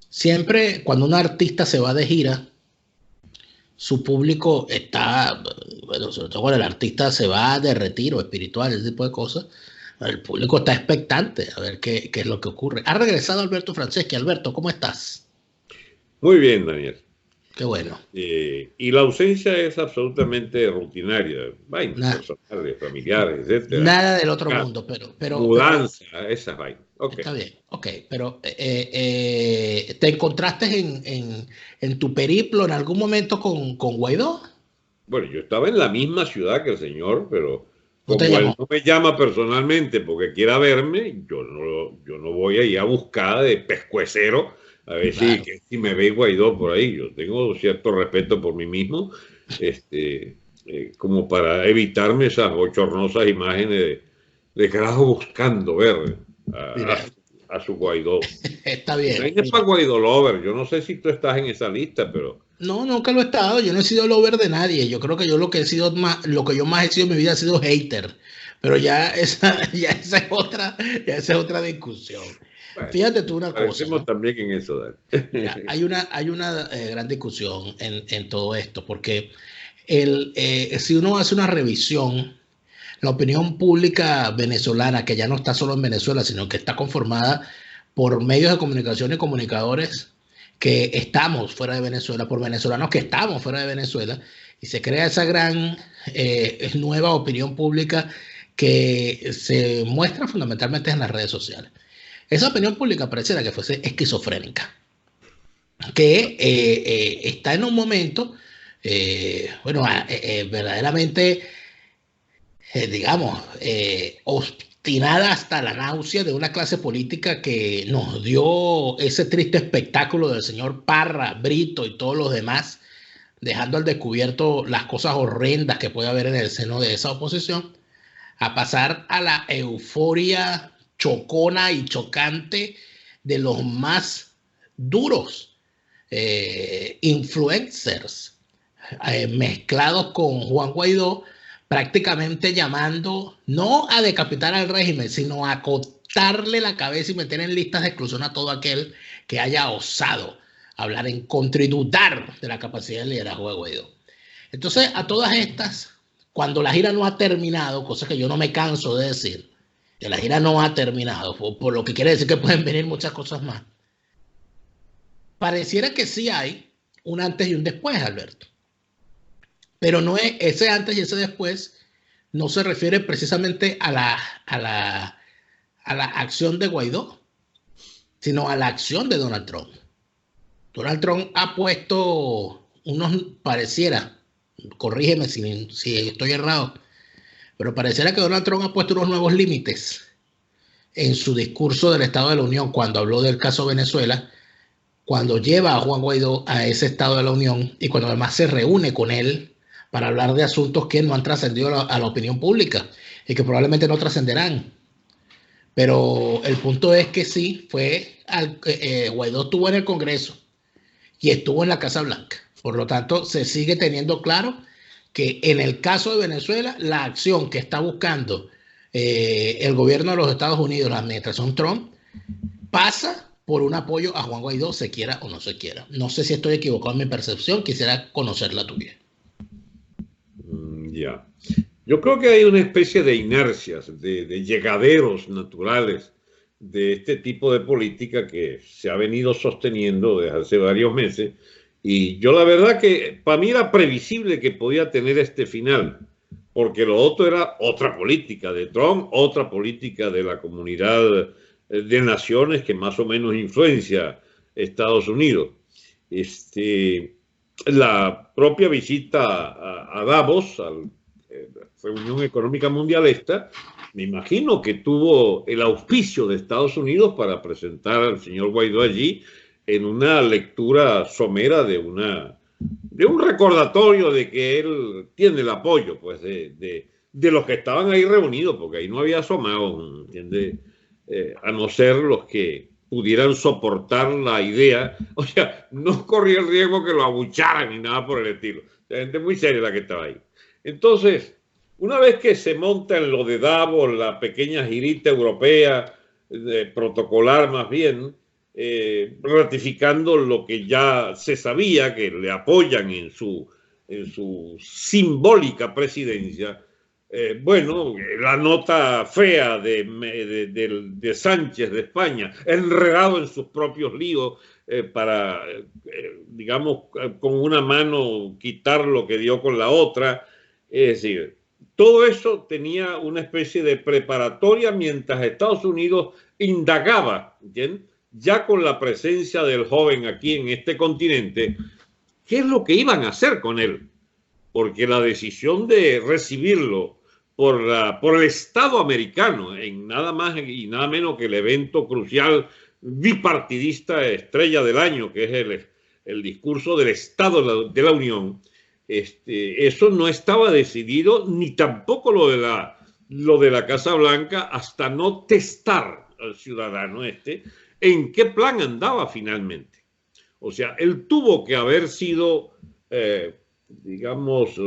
Siempre cuando un artista se va de gira, su público está, bueno, sobre todo cuando el artista se va de retiro espiritual, ese tipo de cosas, el público está expectante a ver qué es lo que ocurre. Ha regresado Alberto Franceschi. Alberto, ¿cómo estás? Muy bien, Daniel. Qué bueno. Y la ausencia es absolutamente rutinaria. Vainas Na- personales, familiares, etcétera. Nada del otro Ah, mundo, pero mudanza, esas vainas. Ok. está bien, ok, pero ¿te encontraste en tu periplo en algún momento con Guaidó? Bueno, yo estaba en la misma ciudad que el señor, pero ¿No te como él llamó? no me llama personalmente porque quiera verme, yo no voy a ir a buscar de pescuecero a ver Claro. si me ve Guaidó por ahí. Yo tengo cierto respeto por mí mismo, este, como para evitarme esas bochornosas imágenes de carajo buscando ver a, a Mira, su, a su Guaidó. está Y bien, no es para mira. Guaidó Lover. Yo no sé si tú estás en esa lista, pero No, nunca lo he estado. Yo no he sido lover de nadie. Yo creo que yo lo que he sido más, lo que yo más he sido en mi vida ha sido hater. Pero ya esa es otra discusión. bueno, Fíjate tú una cosa, parecemos ¿no? también en eso, Dani. Mira, hay una gran discusión en todo esto, porque si uno hace una revisión, la opinión pública venezolana, que ya no está solo en Venezuela, sino que está conformada por medios de comunicación y comunicadores que estamos fuera de Venezuela, por venezolanos que estamos fuera de Venezuela, y se crea esa gran nueva opinión pública que se muestra fundamentalmente en las redes sociales. Esa opinión pública pareciera que fuese esquizofrénica, que está en un momento, verdaderamente digamos, obstinada hasta la náusea de una clase política que nos dio ese triste espectáculo del señor Parra, Brito y todos los demás, dejando al descubierto las cosas horrendas que puede haber en el seno de esa oposición, a pasar a la euforia chocona y chocante de los más duros influencers mezclados con Juan Guaidó, prácticamente llamando no a decapitar al régimen, sino a cortarle la cabeza y meter en listas de exclusión a todo aquel que haya osado hablar en contra y dudar de la capacidad de liderazgo de Guaidó. Entonces, a todas estas, cuando la gira no ha terminado, cosa que yo no me canso de decir, que la gira no ha terminado, por lo que quiere decir que pueden venir muchas cosas más, pareciera que sí hay un antes y un después, Alberto. Pero no es ese antes y ese después, no se refiere precisamente a la acción de Guaidó, sino a la acción de Donald Trump. Donald Trump ha puesto unos, pareciera, corrígeme si estoy errado, pero pareciera que Donald Trump ha puesto unos nuevos límites en su discurso del Estado de la Unión cuando habló del caso Venezuela, cuando lleva a Juan Guaidó a ese Estado de la Unión y cuando además se reúne con él para hablar de asuntos que no han trascendido a la opinión pública y que probablemente no trascenderán. Pero el punto es que sí, Guaidó estuvo en el Congreso y estuvo en la Casa Blanca. Por lo tanto, se sigue teniendo claro que en el caso de Venezuela, la acción que está buscando el gobierno de los Estados Unidos, la administración Trump, pasa por un apoyo a Juan Guaidó, se quiera o no se quiera. No sé si estoy equivocado en mi percepción, quisiera conocer la tuya. Ya. Yo creo que hay una especie de inercias, de llegaderos naturales de este tipo de política que se ha venido sosteniendo desde hace varios meses. Y yo la verdad que para mí era previsible que podía tener este final, porque lo otro era otra política de Trump, otra política de la comunidad de naciones que más o menos influencia Estados Unidos. Este, la propia visita a Davos, al Reunión Económica Mundial esta, me imagino que tuvo el auspicio de Estados Unidos para presentar al señor Guaidó allí en una lectura somera de un recordatorio de que él tiene el apoyo pues de los que estaban ahí reunidos, porque ahí no había asomados, ¿entiendes? A no ser los que pudieran soportar la idea, o sea, no corría el riesgo que lo abucharan ni nada por el estilo. Gente muy seria la que estaba ahí. Entonces, una vez que se monta en lo de Davos, la pequeña girita europea, protocolar más bien, ratificando lo que ya se sabía, que le apoyan en su simbólica presidencia. Bueno, la nota fea de Sánchez de España, enredado en sus propios líos para, digamos, con una mano quitar lo que dio con la otra. Es decir, todo eso tenía una especie de preparatoria mientras Estados Unidos indagaba, ¿bien?, ya con la presencia del joven aquí en este continente, qué es lo que iban a hacer con él. Porque la decisión de recibirlo por el Estado americano, en nada más y nada menos que el evento crucial bipartidista estrella del año, que es el discurso del Estado de la Unión, eso no estaba decidido, ni tampoco lo de la Casa Blanca, hasta no testar al ciudadano en qué plan andaba finalmente. O sea, él tuvo que haber sido, digamos,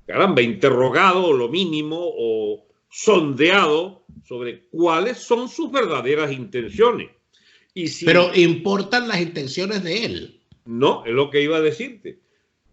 caramba, interrogado lo mínimo o sondeado sobre cuáles son sus verdaderas intenciones. Pero importan las intenciones de él. No, es lo que iba a decirte.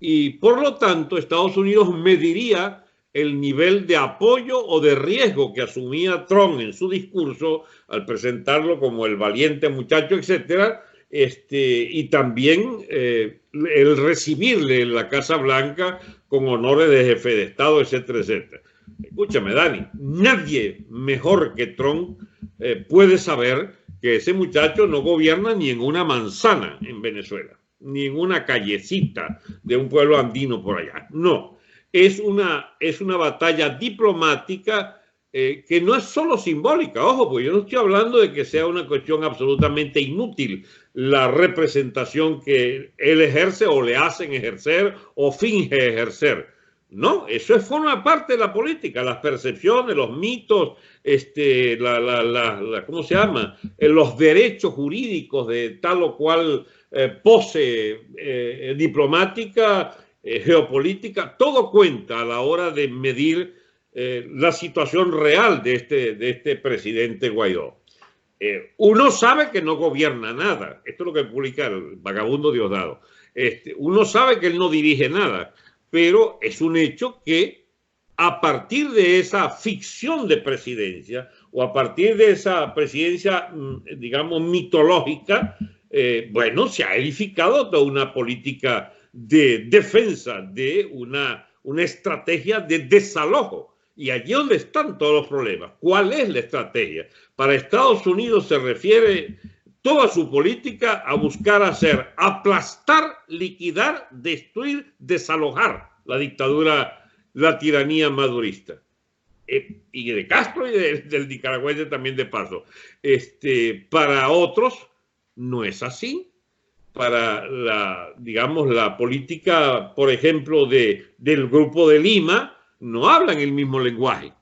Y por lo tanto, Estados Unidos mediría el nivel de apoyo o de riesgo que asumía Trump en su discurso al presentarlo como el valiente muchacho, etcétera, y también el recibirle en la Casa Blanca con honores de jefe de Estado, etcétera, etcétera. Escúchame, Dani, nadie mejor que Trump puede saber que ese muchacho no gobierna ni en una manzana en Venezuela, ni en una callecita de un pueblo andino por allá. No, es una batalla diplomática que no es solo simbólica. Ojo, pues yo no estoy hablando de que sea una cuestión absolutamente inútil la representación que él ejerce o le hacen ejercer o finge ejercer. No, eso forma parte de la política, las percepciones, los mitos, ¿cómo se llama? Los derechos jurídicos de tal o cual pose diplomática, geopolítica, todo cuenta a la hora de medir la situación real de este presidente Guaidó. Uno sabe que no gobierna nada. Esto es lo que publica el vagabundo Diosdado. Uno sabe que él no dirige nada, pero es un hecho que a partir de esa ficción de presidencia o a partir de esa presidencia, digamos, mitológica, bueno, se ha edificado toda una política de defensa, de una estrategia de desalojo. Y allí es donde están todos los problemas. ¿Cuál es la estrategia? Para Estados Unidos se refiere toda su política a buscar hacer, aplastar, liquidar, destruir, desalojar la dictadura, la tiranía madurista. Y de Castro y del nicaragüense también de paso. Para otros no es así. Para digamos, la política, por ejemplo, del Grupo de Lima, no hablan el mismo lenguaje.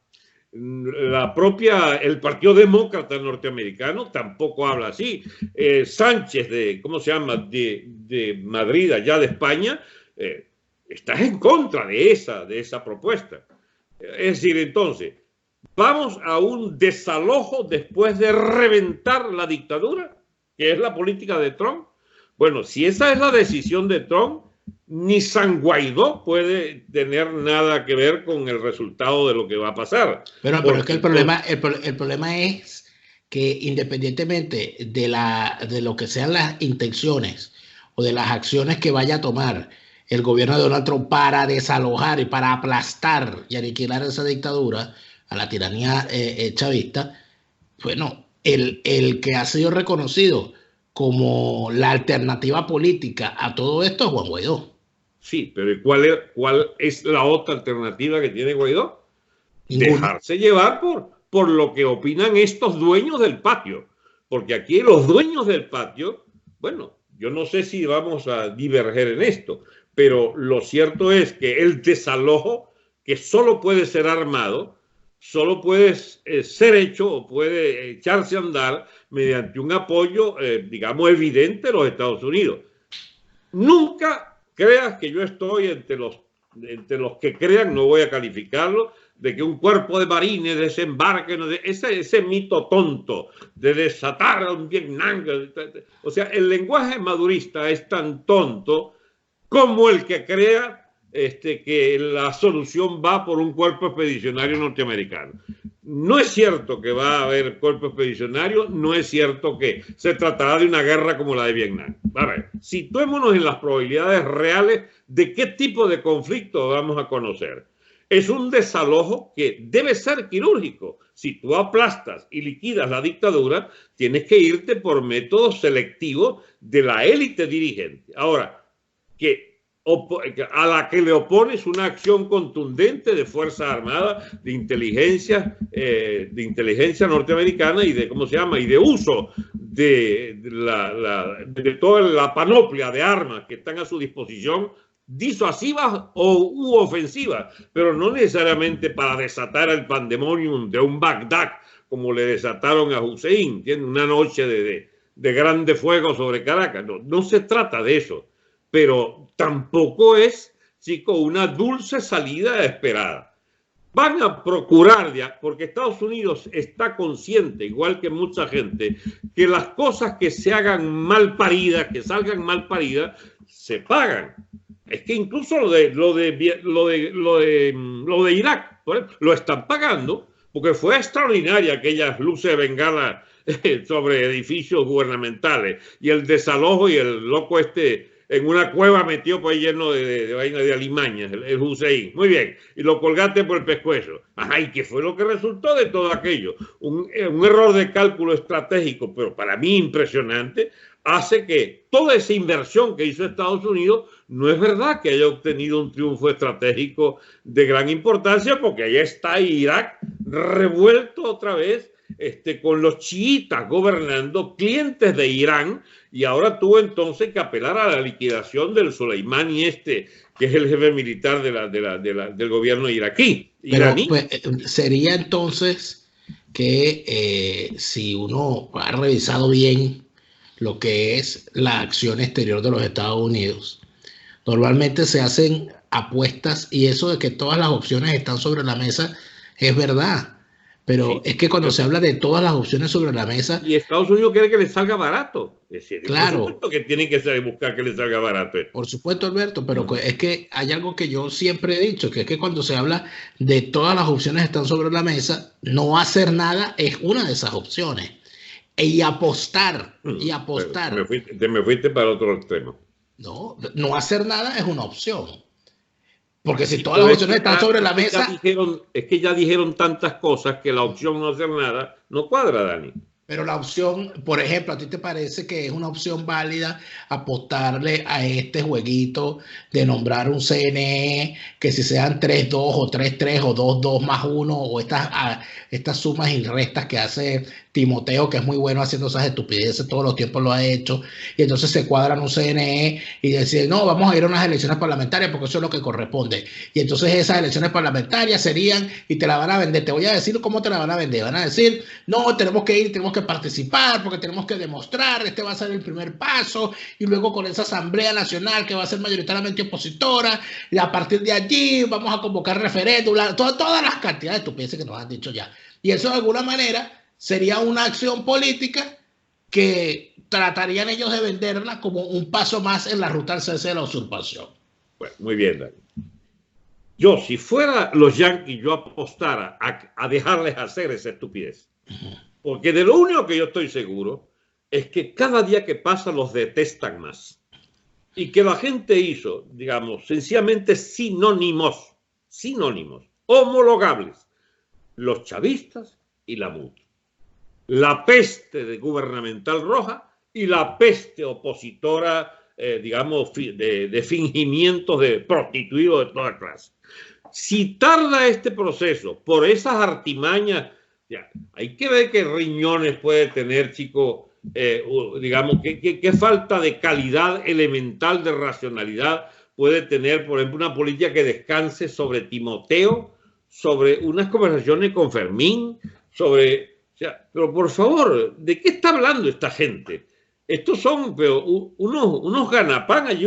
El Partido Demócrata norteamericano tampoco habla así. Sánchez ¿cómo se llama? De Madrid, allá de España, está en contra de esa propuesta. Es decir, entonces, ¿vamos a un desalojo después de reventar la dictadura, que es la política de Trump? Bueno, si esa es la decisión de Trump, ni San Guaidó puede tener nada que ver con el resultado de lo que va a pasar. Pero es que el problema es que independientemente de lo que sean las intenciones o de las acciones que vaya a tomar el gobierno de Donald Trump para desalojar y para aplastar y aniquilar esa dictadura, a la tiranía chavista, bueno, el que ha sido reconocido como la alternativa política a todo esto es Juan Guaidó. Sí, pero ¿cuál es la otra alternativa que tiene Guaidó? Ninguna. Dejarse llevar por lo que opinan estos dueños del patio. Porque aquí los dueños del patio, bueno, yo no sé si vamos a diverger en esto, pero lo cierto es que el desalojo, que solo puede ser armado, solo puede ser hecho o puede echarse a andar mediante un apoyo, digamos, evidente de los Estados Unidos. Nunca creas que yo estoy entre los que crean, no voy a calificarlo, de que un cuerpo de marines desembarque, ese mito tonto de desatar a un Vietnam. O sea, el lenguaje madurista es tan tonto como el que crea que la solución va por un cuerpo expedicionario norteamericano. No es cierto que va a haber cuerpo expedicionario, no es cierto que se tratará de una guerra como la de Vietnam. A ver, situémonos en las probabilidades reales de qué tipo de conflicto vamos a conocer. Es un desalojo que debe ser quirúrgico. Si tú aplastas y liquidas la dictadura, tienes que irte por métodos selectivos de la élite dirigente. Ahora, a la que le opones una acción contundente de Fuerzas Armadas, de inteligencia norteamericana y de, ¿cómo se llama? Y de uso de toda la panoplia de armas que están a su disposición, disuasivas u ofensivas, pero no necesariamente para desatar el pandemonium de un Bagdad, como le desataron a Hussein, ¿entiendes? Una noche de grande fuego sobre Caracas. No se trata de eso, pero tampoco es, chico, una dulce salida esperada. Van a procurar, porque Estados Unidos está consciente, igual que mucha gente, que las cosas que se hagan mal paridas, que salgan mal paridas, se pagan. Es que incluso lo de Irak, lo están pagando, porque fue extraordinaria aquellas luces de bengala sobre edificios gubernamentales y el desalojo y el loco en una cueva metió por ahí lleno de alimañas, el Hussein. Muy bien, y lo colgaste por el pescuezo. Ajá, ¿y qué fue lo que resultó de todo aquello? Un error de cálculo estratégico, pero para mí impresionante, hace que toda esa inversión que hizo Estados Unidos no es verdad que haya obtenido un triunfo estratégico de gran importancia, porque allá está Irak revuelto otra vez con los chiitas gobernando, clientes de Irán, y ahora tuvo entonces que apelar a la liquidación del Soleimani que es el jefe militar del gobierno iraquí. Pero pues, sería entonces que si uno ha revisado bien lo que es la acción exterior de los Estados Unidos, normalmente se hacen apuestas, y eso de que todas las opciones están sobre la mesa es verdad. Pero sí, es que cuando se habla de todas las opciones sobre la mesa... Y Estados Unidos quiere que le salga barato. Es decir, claro. Por supuesto que tienen que buscar que le salga barato. Por supuesto, Alberto, pero es que hay algo que yo siempre he dicho, que es que cuando se habla de todas las opciones que están sobre la mesa, no hacer nada es una de esas opciones. Y apostar. Te me fuiste para otro extremo. No hacer nada es una opción. Porque si todas las opciones están sobre la mesa... Es que ya dijeron tantas cosas que la opción no hacer nada no cuadra, Dani. Pero la opción, por ejemplo, ¿a ti te parece que es una opción válida apostarle a este jueguito de nombrar un CNE, que si sean 3-2 o 3-3 o 2-2 más 1 o estas sumas y restas que hace Timoteo, que es muy bueno haciendo esas estupideces, todos los tiempos lo ha hecho, y entonces se cuadran un CNE y deciden, no, vamos a ir a unas elecciones parlamentarias porque eso es lo que corresponde, y entonces esas elecciones parlamentarias serían, y te la van a vender, te voy a decir cómo te la van a vender, van a decir, no, tenemos que ir, tenemos que participar porque tenemos que demostrar, este va a ser el primer paso, y luego con esa Asamblea Nacional que va a ser mayoritariamente opositora, y a partir de allí vamos a convocar referéndum, todas las cantidades de estupideces que nos han dicho ya, y eso de alguna manera sería una acción política que tratarían ellos de venderla como un paso más en la ruta al cese de la usurpación. Bueno, muy bien, Dani. Yo, si fuera los yanquis, yo apostara a dejarles hacer esa estupidez. Porque de lo único que yo estoy seguro es que cada día que pasa los detestan más. Y que la gente hizo, digamos, sencillamente sinónimos, homologables. Los chavistas y la MUD. La peste gubernamental roja y la peste opositora, digamos, de fingimientos de prostituidos de toda clase. Si tarda este proceso por esas artimañas, ya, hay que ver qué riñones puede tener, chico, digamos, qué falta de calidad elemental de racionalidad puede tener, por ejemplo, una política que descanse sobre Timoteo, sobre unas conversaciones con Fermín, sobre... O sea, pero por favor, ¿de qué está hablando esta gente? Estos son unos ganapanas y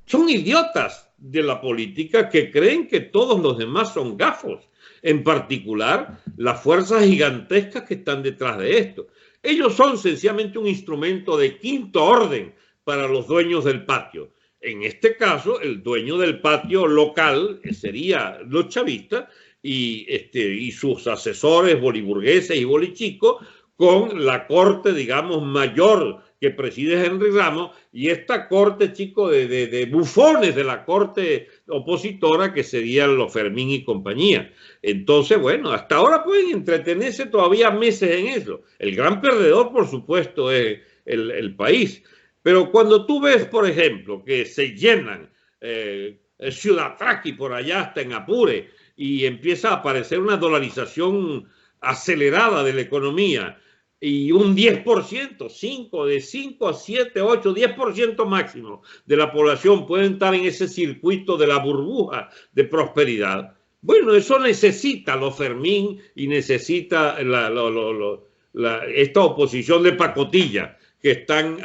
son idiotas. de la política que creen que todos los demás son gafos, en particular las fuerzas gigantescas que están detrás de esto. Ellos son sencillamente un instrumento de quinto orden para los dueños del patio. En este caso, el dueño del patio local sería los chavistas y sus asesores boliburgueses y bolichicos, con la corte, digamos, mayor que preside Henry Ramos, y esta corte, chico, de bufones de la corte opositora, que serían los Fermín y compañía. Entonces, bueno, hasta ahora pueden entretenerse todavía meses en eso. El gran perdedor, por supuesto, es el país. Pero cuando tú ves, por ejemplo, que se llenan Ciudad Traqui por allá hasta en Apure, y empieza a aparecer una dolarización acelerada de la economía, y un 10%, de 5 a 7, 8, 10% máximo de la población pueden estar en ese circuito de la burbuja de prosperidad. Bueno, eso necesita los Fermín y necesita esta oposición de pacotilla que están,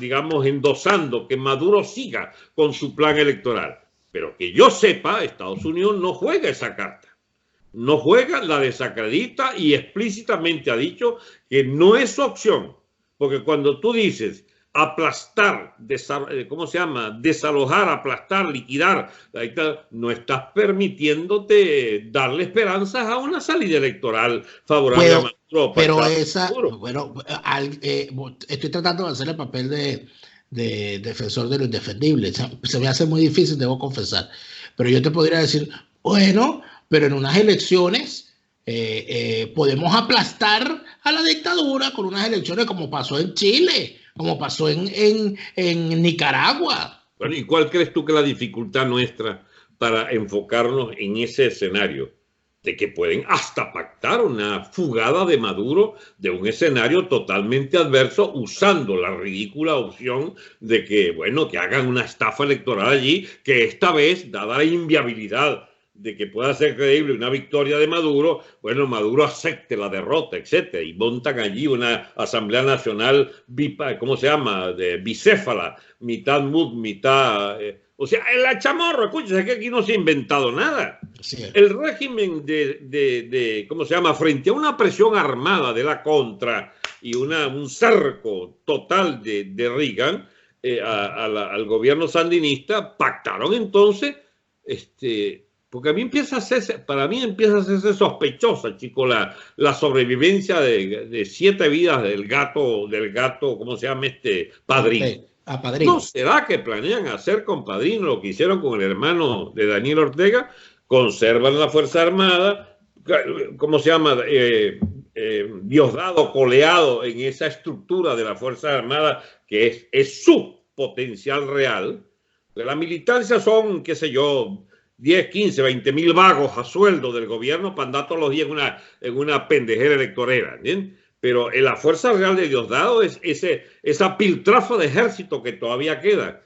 digamos, endosando que Maduro siga con su plan electoral. Pero que yo sepa, Estados Unidos no juega esa carta. No juega, la desacredita y explícitamente ha dicho que no es su opción. Porque cuando tú dices aplastar, ¿cómo se llama? Desalojar, aplastar, liquidar, no estás permitiéndote darle esperanzas a una salida electoral favorable a Maduro. Pero esa, bueno, estoy tratando de hacer el papel de defensor de lo indefendible. Se me hace muy difícil, debo confesar. Pero yo te podría decir, bueno, pero en unas elecciones podemos aplastar a la dictadura con unas elecciones como pasó en Chile, como pasó en Nicaragua. Bueno, ¿y cuál crees tú que es la dificultad nuestra para enfocarnos en ese escenario? De que pueden hasta pactar una fugada de Maduro de un escenario totalmente adverso, usando la ridícula opción de que, bueno, que hagan una estafa electoral allí, que esta vez, dada la inviabilidad de que pueda ser creíble una victoria de Maduro, bueno, Maduro acepte la derrota, etcétera, y montan allí una Asamblea Nacional, ¿cómo se llama?, de bicéfala, mitad MUD, mitad... o sea, el chamorro, escúchese que aquí no se ha inventado nada. Sí. El régimen ¿cómo se llama?, frente a una presión armada de la contra y un cerco total de Reagan al gobierno sandinista, pactaron entonces, porque para mí empieza a hacerse sospechosa, chico, la sobrevivencia de 7 vidas del gato, ¿cómo se llama Padrino? Okay. ¿No será que planean hacer con Padrino lo que hicieron con el hermano de Daniel Ortega? Conservan la Fuerza Armada, ¿cómo se llama? Diosdado, coleado en esa estructura de la Fuerza Armada que es su potencial real. La militancia son, qué sé yo, 10, 15, 20 mil vagos a sueldo del gobierno para andar todos los días en una pendejera electorera, ¿bien? Pero en la fuerza real de Diosdado es esa piltrafa de ejército que todavía queda,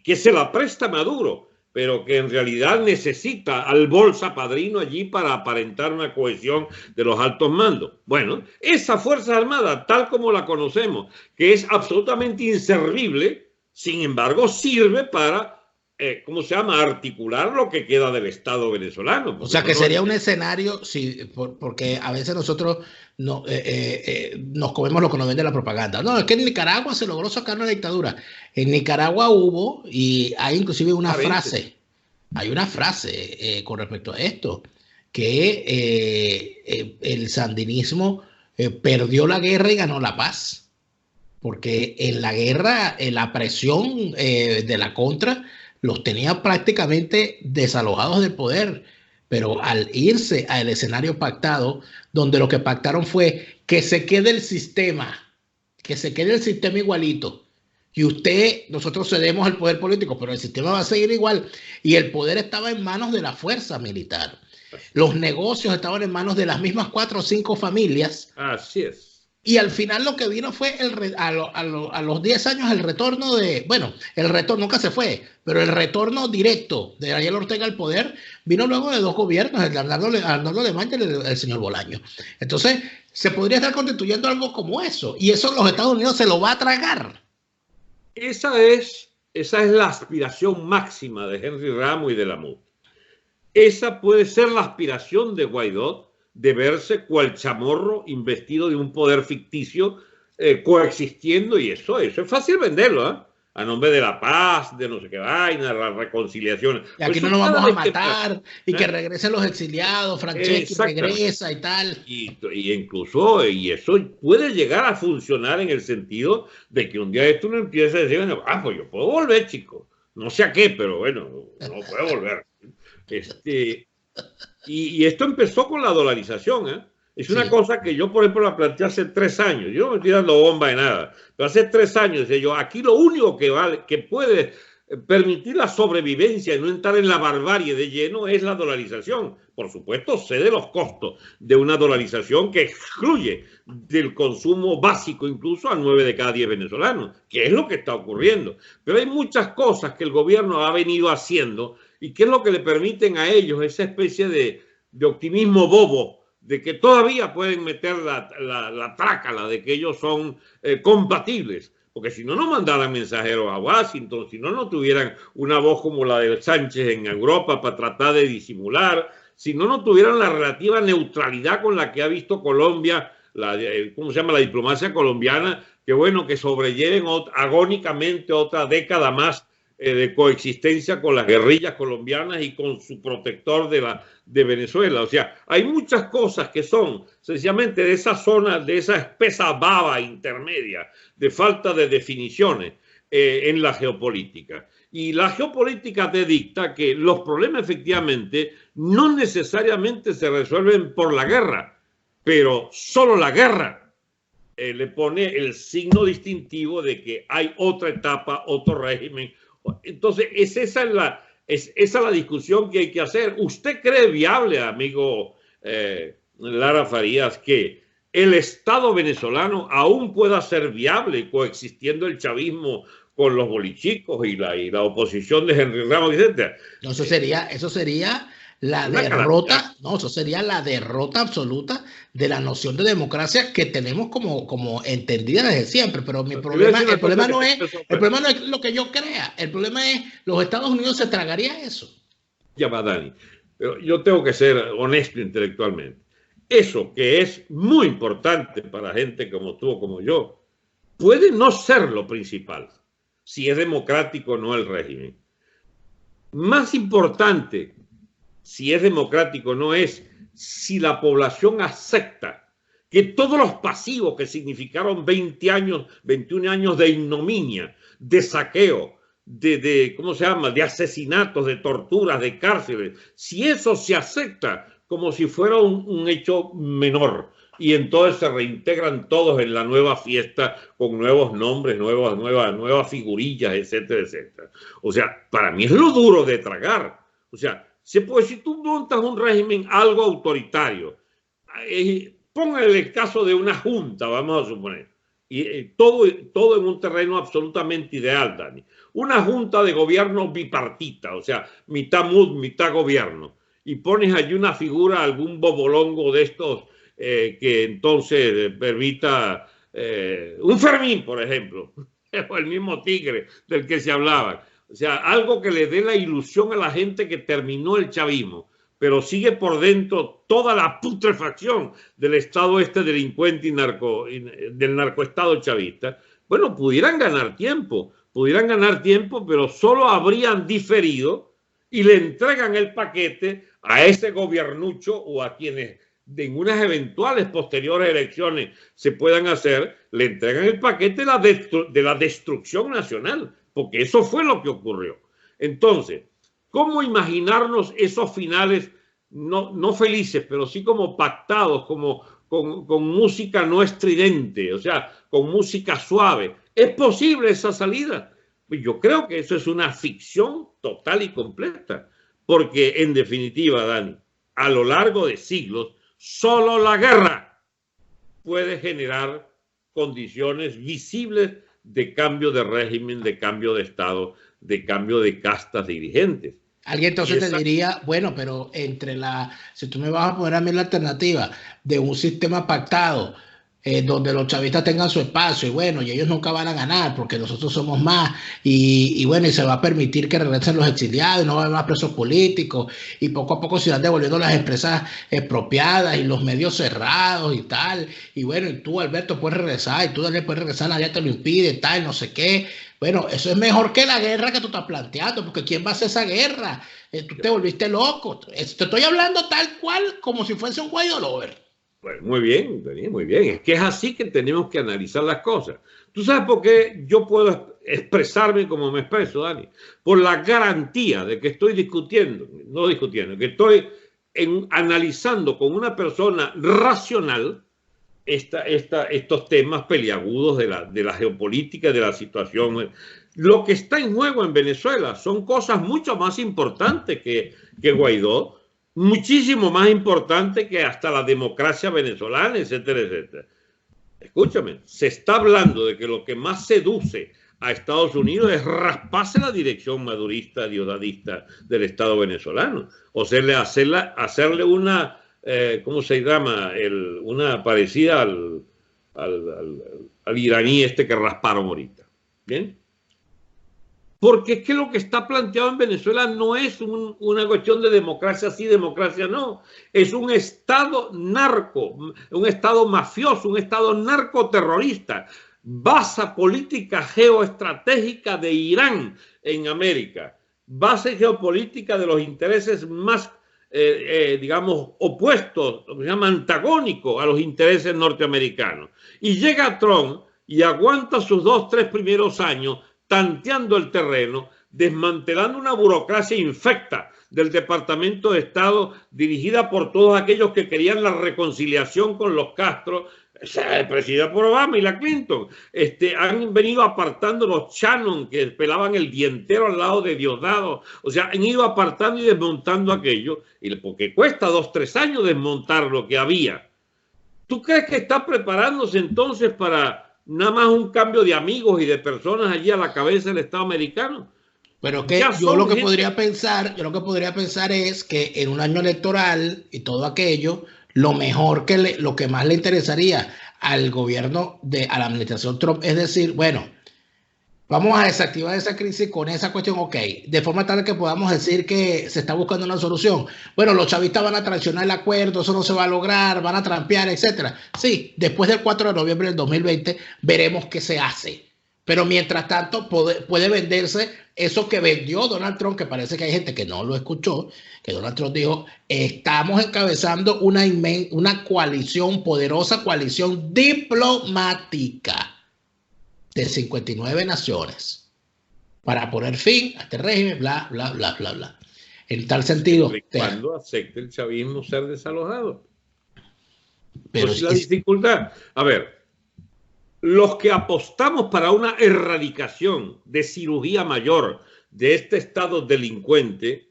que se la presta Maduro, pero que en realidad necesita al Bolsa Padrino allí para aparentar una cohesión de los altos mandos. Bueno, esa Fuerza Armada, tal como la conocemos, que es absolutamente inservible, sin embargo, sirve para... ¿cómo se llama?, articular lo que queda del Estado venezolano. O sea, que sería un escenario, sí, porque a veces nosotros nos comemos lo que nos vende la propaganda. No, es que en Nicaragua se logró sacar una dictadura. En Nicaragua hubo, y hay inclusive una frase, con respecto a esto, que el sandinismo perdió la guerra y ganó la paz. Porque en la guerra, la presión de la contra los tenía prácticamente desalojados del poder, pero al irse al escenario pactado, donde lo que pactaron fue que se quede el sistema igualito, y nosotros cedemos el poder político, pero el sistema va a seguir igual, y el poder estaba en manos de la fuerza militar. Los negocios estaban en manos de las mismas 4 o 5 familias. Así es. Y al final lo que vino fue a los 10 años el retorno el retorno nunca se fue, pero el retorno directo de Daniel Ortega al poder vino luego de 2 gobiernos, el de Arnoldo Alemán y el señor Bolaño. Entonces, se podría estar constituyendo algo como eso, y eso los Estados Unidos se lo va a tragar. Esa es esa es la aspiración máxima de Henry Ramos y de Lamothe. Esa puede ser la aspiración de Guaidó, de verse cual chamorro investido de un poder ficticio coexistiendo, y eso es fácil venderlo, ¿eh? A nombre de la paz, de no sé qué vaina, la reconciliación. Y aquí no nos vamos a matar, y que regresen los exiliados, Franceschi regresa y tal. Y incluso, y eso puede llegar a funcionar en el sentido de que un día esto uno empieza a decir, bueno, pues yo puedo volver, chico. No sé a qué, pero bueno, no puedo volver. Y esto empezó con la dolarización, ¿eh? Es una cosa que yo, por ejemplo, la planteé hace 3 años. Yo no me estoy dando bomba de nada. Pero hace 3 años decía yo, aquí lo único que puede permitir la sobrevivencia y no entrar en la barbarie de lleno es la dolarización. Por supuesto, sé de los costos de una dolarización que excluye del consumo básico incluso a 9 de cada 10 venezolanos, que es lo que está ocurriendo. Pero hay muchas cosas que el gobierno ha venido haciendo y que es lo que le permiten a ellos esa especie de optimismo bobo, de que todavía pueden meter la trácala, de que ellos son compatibles. Porque si no, no mandaran mensajeros a Washington, si no, no tuvieran una voz como la de Sánchez en Europa para tratar de disimular, si no, no tuvieran la relativa neutralidad con la que ha visto Colombia, ¿cómo se llama? La diplomacia colombiana, que bueno, que sobrelleven agónicamente otra década más de coexistencia con las guerrillas colombianas y con su protector de Venezuela. O sea, hay muchas cosas que son sencillamente de esa zona, de esa espesa baba intermedia, de falta de definiciones en la geopolítica. Y la geopolítica te dicta que los problemas efectivamente no necesariamente se resuelven por la guerra, pero solo la guerra le pone el signo distintivo de que hay otra etapa, otro régimen. Entonces, esa es la discusión que hay que hacer. ¿Usted cree viable, amigo Lara Farías, que el Estado venezolano aún pueda ser viable coexistiendo el chavismo con los bolichicos y la oposición de Henry Ramos, etcétera? No, eso sería la derrota, no, eso sería la derrota absoluta de la noción de democracia que tenemos como entendida desde siempre. Pero el problema no es lo que yo crea, el problema es los Estados Unidos se tragaría eso. Ya va, Dani, pero yo tengo que ser honesto intelectualmente. Eso que es muy importante para gente como tú o como yo, puede no ser lo principal, si es democrático o no el régimen. Más importante, si es democrático, no es si la población acepta que todos los pasivos que significaron 21 años de ignominia, de saqueo, ¿cómo se llama?, de asesinatos, de torturas, de cárceles, si eso se acepta como si fuera un hecho menor, y entonces se reintegran todos en la nueva fiesta con nuevos nombres, nuevas figurillas, etcétera, etcétera. O sea, para mí es lo duro de tragar. O sea, si tú montas un régimen algo autoritario, póngale el caso de una junta, vamos a suponer, y todo en un terreno absolutamente ideal, Dani. Una junta de gobierno bipartita, o sea, mitad MUD, mitad gobierno, y pones allí una figura, algún bobolongo de estos que entonces permita un Fermín, por ejemplo, o el mismo Tigre del que se hablaba. O sea, algo que le dé la ilusión a la gente que terminó el chavismo, pero sigue por dentro toda la putrefacción del Estado delincuente del narcoestado chavista. Bueno, pudieran ganar tiempo, pero solo habrían diferido y le entregan el paquete a ese gobiernucho o a quienes en unas eventuales posteriores elecciones se puedan hacer, le entregan el paquete de la destrucción nacional, porque eso fue lo que ocurrió. Entonces, ¿cómo imaginarnos esos finales no felices, pero sí como pactados, con música no estridente, o sea, con música suave? ¿Es posible esa salida? Yo creo que eso es una ficción total y completa, porque en definitiva, Dani, a lo largo de siglos, solo la guerra puede generar condiciones visibles de cambio de régimen, de cambio de Estado, de cambio de castas dirigentes. Alguien entonces te diría, bueno, pero si tú me vas a poner a mí la alternativa de un sistema pactado donde los chavistas tengan su espacio y bueno, y ellos nunca van a ganar porque nosotros somos más y bueno, y se va a permitir que regresen los exiliados y no va a haber más presos políticos y poco a poco se van devolviendo las empresas expropiadas y los medios cerrados y tal, y bueno, y tú Alberto puedes regresar y tú Daniel puedes regresar, nadie te lo impide, tal, no sé qué. Bueno, eso es mejor que la guerra que tú estás planteando, porque ¿quién va a hacer esa guerra? Tú te volviste loco. Te estoy hablando tal cual como si fuese un Guaidó lover. Bueno, muy bien, Daniel, muy bien. Es que es así que tenemos que analizar las cosas. ¿Tú sabes por qué yo puedo expresarme como me expreso, Dani? Por la garantía de que estoy discutiendo, no discutiendo, que estoy analizando con una persona racional estos temas peliagudos de la geopolítica, de la situación. Lo que está en juego en Venezuela son cosas mucho más importantes que Guaidó, muchísimo más importante que hasta la democracia venezolana, etcétera, etcétera. Escúchame, se está hablando de que lo que más seduce a Estados Unidos es rasparse la dirección madurista, diosdadista del Estado venezolano. O sea, hacerle una, ¿cómo se llama? Una parecida al iraní este que rasparon ahorita. ¿Bien? Porque es que lo que está planteado en Venezuela no es una cuestión de democracia sí, democracia no. Es un Estado narco, un Estado mafioso, un Estado narcoterrorista. Base política geoestratégica de Irán en América. Base geopolítica de los intereses más, digamos, opuestos, se llama antagónicos a los intereses norteamericanos. Y llega Trump y aguanta sus 2-3 primeros años tanteando el terreno, desmantelando una burocracia infecta del Departamento de Estado dirigida por todos aquellos que querían la reconciliación con los Castro, presidida por Obama y la Clinton. Han venido apartando los Shannon que pelaban el dientero al lado de Diosdado. O sea, han ido apartando y desmontando aquello, porque cuesta 2-3 años desmontar lo que había. ¿Tú crees que está preparándose entonces para nada más un cambio de amigos y de personas allí a la cabeza del Estado americano? Pero que yo lo que podría pensar es que en un año electoral y todo aquello, lo mejor lo que más le interesaría al gobierno a la administración Trump es decir, bueno, vamos a desactivar esa crisis con esa cuestión, ok, de forma tal que podamos decir que se está buscando una solución. Bueno, los chavistas van a traicionar el acuerdo, eso no se va a lograr, van a trampear, etcétera. Sí, después del 4 de noviembre del 2020 veremos qué se hace. Pero mientras tanto puede venderse eso que vendió Donald Trump, que parece que hay gente que no lo escuchó, que Donald Trump dijo, estamos encabezando una coalición, poderosa coalición diplomática de 59 naciones para poner fin a este régimen, bla, bla, bla, bla, bla. En tal sentido. Cuando acepte el chavismo ser desalojado. Pero pues la dificultad. A ver, los que apostamos para una erradicación de cirugía mayor de este Estado delincuente,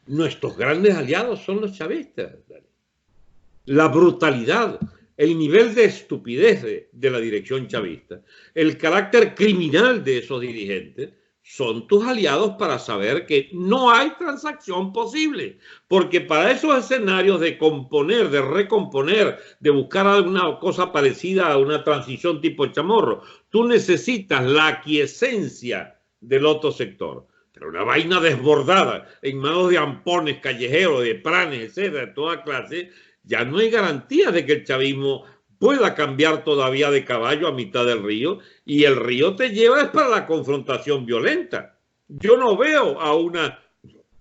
nuestros grandes aliados son los chavistas. La brutalidad, el nivel de estupidez de la dirección chavista, el carácter criminal de esos dirigentes, son tus aliados para saber que no hay transacción posible. Porque para esos escenarios de componer, de recomponer, de buscar alguna cosa parecida a una transición tipo Chamorro, tú necesitas la aquiescencia del otro sector. Pero una vaina desbordada en manos de ampones, callejeros, de pranes, etcétera, de toda clase, ya no hay garantía de que el chavismo pueda cambiar todavía de caballo a mitad del río, y el río te lleva es para la confrontación violenta. Yo no veo a una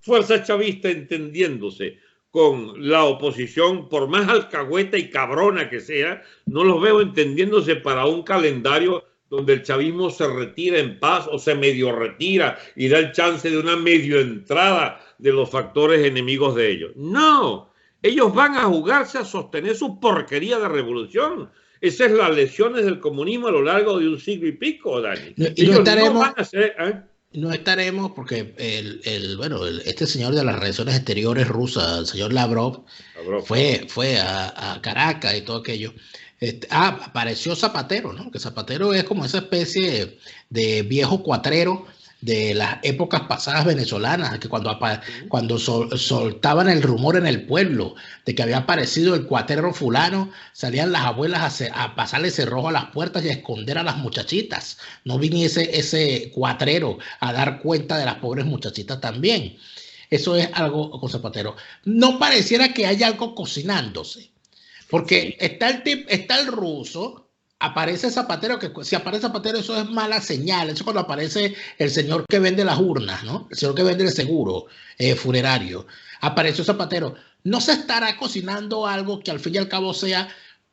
fuerza chavista entendiéndose con la oposición, por más alcahueta y cabrona que sea, no los veo entendiéndose para un calendario donde el chavismo se retira en paz o se medio retira y da el chance de una medio entrada de los factores enemigos de ellos. No. Ellos van a jugarse a sostener su porquería de revolución. Esas son las lecciones del comunismo a lo largo de un siglo y pico, Dani. No estaremos porque este señor de las relaciones exteriores rusas, el señor Lavrov. Fue a Caracas y todo aquello. Apareció Zapatero, ¿no? Que Zapatero es como esa especie de viejo cuatrero de las épocas pasadas venezolanas, que cuando soltaban el rumor en el pueblo de que había aparecido el cuatero fulano, salían las abuelas a pasarle cerrojo a las puertas y a esconder a las muchachitas. No viniese ese cuatrero a dar cuenta de las pobres muchachitas también. Eso es algo con Zapatero. No pareciera que haya algo cocinándose, porque está el ruso. Aparece Zapatero, que si aparece Zapatero eso es mala señal. Eso cuando aparece el señor que vende las urnas, ¿no? El señor que vende el seguro funerario. Apareció Zapatero. ¿No se estará cocinando algo que al fin y al cabo sea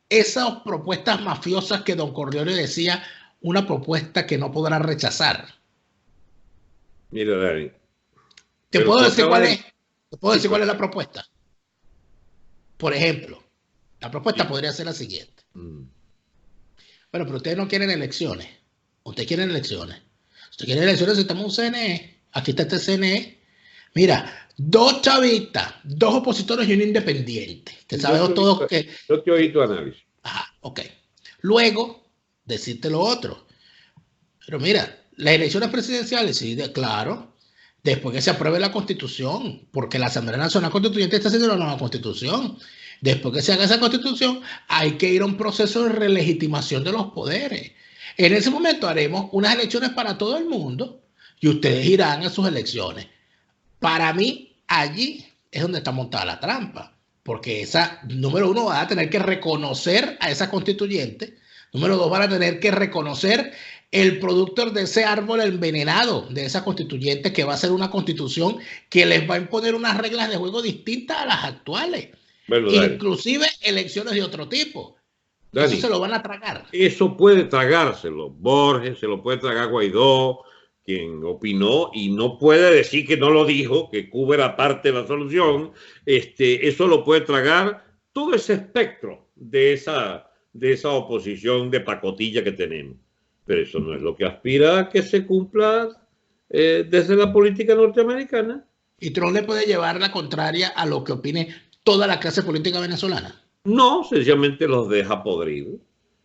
esas propuestas mafiosas que don Corleone decía, una propuesta que no podrá rechazar? Mira, Dani. ¿Te puedo decir cuál es? ¿Te puedo decir cuál es la propuesta? Por ejemplo, la propuesta podría ser la siguiente. Bueno, pero ustedes no quieren elecciones. Ustedes quieren elecciones. Si ustedes quieren elecciones, necesitamos un CNE. Aquí está este CNE. Mira, 2 chavistas, 2 opositores y un independiente. Que sabemos todos que... Yo te oí tu análisis. Ajá, ok. Luego, decirte lo otro. Pero mira, las elecciones presidenciales, sí, claro, después que se apruebe la Constitución, porque la Asamblea Nacional Constituyente está haciendo una nueva Constitución. Después que se haga esa Constitución, hay que ir a un proceso de relegitimación de los poderes. En ese momento haremos unas elecciones para todo el mundo y ustedes irán a sus elecciones. Para mí, allí es donde está montada la trampa, porque esa, número 1, van a tener que reconocer a esa constituyente. Número 2, van a tener que reconocer el producto de ese árbol envenenado de esa constituyente, que va a ser una constitución que les va a imponer unas reglas de juego distintas a las actuales. Bueno, inclusive elecciones de otro tipo. Dani, eso se lo van a tragar. Eso puede tragárselo Borges, se lo puede tragar Guaidó, quien opinó, y no puede decir que no lo dijo, que Cuba era parte de la solución. Eso lo puede tragar todo ese espectro de esa oposición de pacotilla que tenemos. Pero eso no es lo que aspira a que se cumpla desde la política norteamericana. ¿Y Trump le puede llevar la contraria a lo que opine toda la clase política venezolana? No, sencillamente los deja podrir.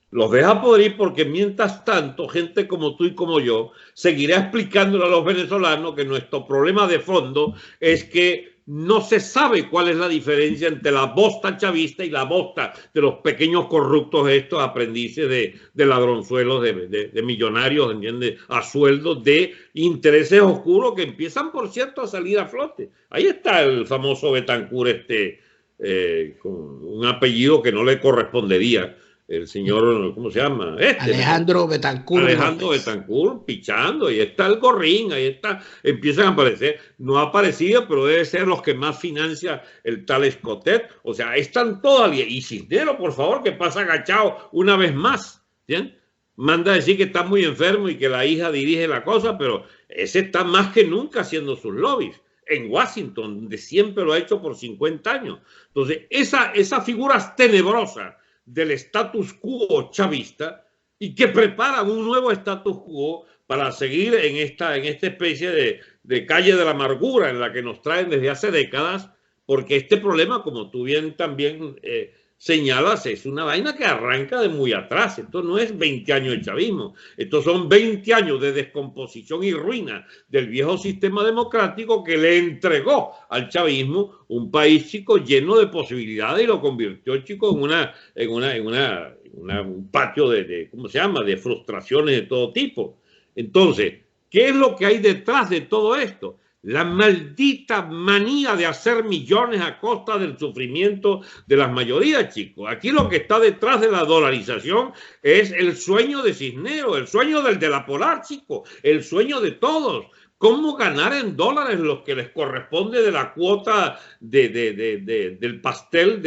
Los deja podrir porque mientras tanto, gente como tú y como yo seguirá explicándole a los venezolanos que nuestro problema de fondo es que no se sabe cuál es la diferencia entre la bosta chavista y la bosta de los pequeños corruptos, estos aprendices de ladronzuelos, de millonarios, ¿entiendes? A sueldos de intereses oscuros que empiezan, por cierto, a salir a flote. Ahí está el famoso Betancourt, con un apellido que no le correspondería. El señor, ¿cómo se llama? Alejandro Betancourt. Alejandro Betancourt pichando, ahí está el Gorrín, ahí está, empiezan a aparecer. No ha aparecido, pero debe ser los que más financia el tal Escotet. O sea, están todavía. Y Cisneros, por favor, que pasa agachado una vez más. ¿Bien? Manda a decir que está muy enfermo y que la hija dirige la cosa, pero ese está más que nunca haciendo sus lobbies. En Washington, donde siempre lo ha hecho por 50 años. Entonces, esa figura tenebrosa del status quo chavista y que preparan un nuevo status quo para seguir en esta especie de calle de la amargura en la que nos traen desde hace décadas, porque este problema, como tú bien también señalas, es una vaina que arranca de muy atrás. Esto no es 20 años de chavismo, estos son 20 años de descomposición y ruina del viejo sistema democrático que le entregó al chavismo un país, chico, lleno de posibilidades y lo convirtió, chico, en un patio ¿cómo se llama?, de frustraciones de todo tipo. Entonces, ¿qué es lo que hay detrás de todo esto? La maldita manía de hacer millones a costa del sufrimiento de las mayorías, chicos. Aquí lo que está detrás de la dolarización es el sueño de Cisneros, el sueño del de la Polar, chicos, el sueño de todos. ¿Cómo ganar en dólares lo que les corresponde de la cuota del pastel,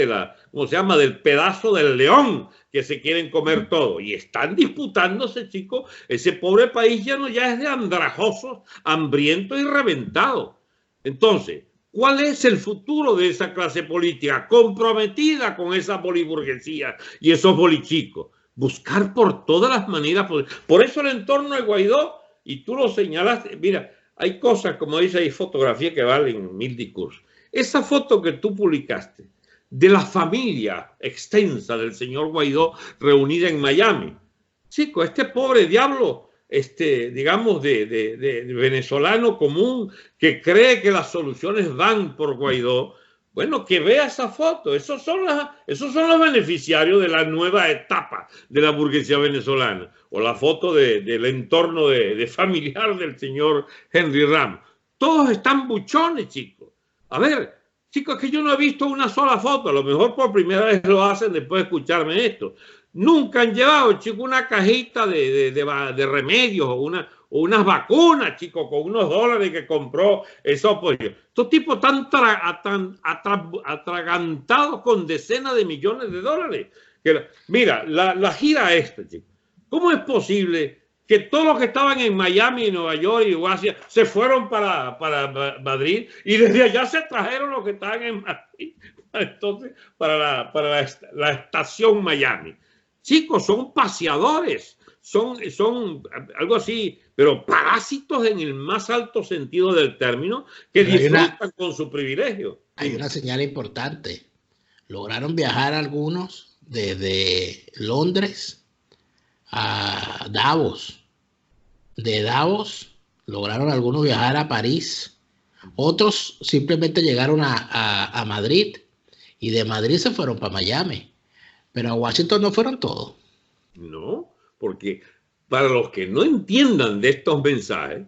¿cómo se llama?, del pedazo del león que se quieren comer todo? Y están disputándose, chicos, ese pobre país ya es de andrajosos, hambriento y reventado. Entonces, ¿cuál es el futuro de esa clase política comprometida con esa boliburguesía y esos bolichicos? Buscar por todas las maneras. Por eso el entorno de Guaidó, y tú lo señalaste, mira, hay cosas, como dice, hay fotografías que valen 1000 discursos. Esa foto que tú publicaste de la familia extensa del señor Guaidó reunida en Miami. Chico, este pobre diablo digamos, de venezolano común que cree que las soluciones van por Guaidó, bueno, que vea esa foto. Esos son los beneficiarios de la nueva etapa de la burguesía venezolana. O la foto del entorno de familiar del señor Henry Ramos. Todos están buchones, chicos. A ver, chicos, es que yo no he visto una sola foto. A lo mejor por primera vez lo hacen después de escucharme esto. Nunca han llevado, chicos, una cajita de remedios o unas vacunas, chicos, con unos dólares que compró esos pollos. Estos tipos están atragantados con decenas de millones de dólares. Mira, la gira esta, chicos. ¿Cómo es posible que todos los que estaban en Miami, Nueva York y Washington se fueron para Madrid y desde allá se trajeron los que estaban en Madrid? Entonces, para la estación Miami. Chicos, son paseadores, son algo así, pero parásitos en el más alto sentido del término, que disfrutan con su privilegio. Hay una señal importante. Lograron viajar algunos desde Londres a Davos. De Davos lograron algunos viajar a París. Otros simplemente llegaron a Madrid y de Madrid se fueron para Miami. Pero a Washington no fueron todos. No, porque para los que no entiendan de estos mensajes,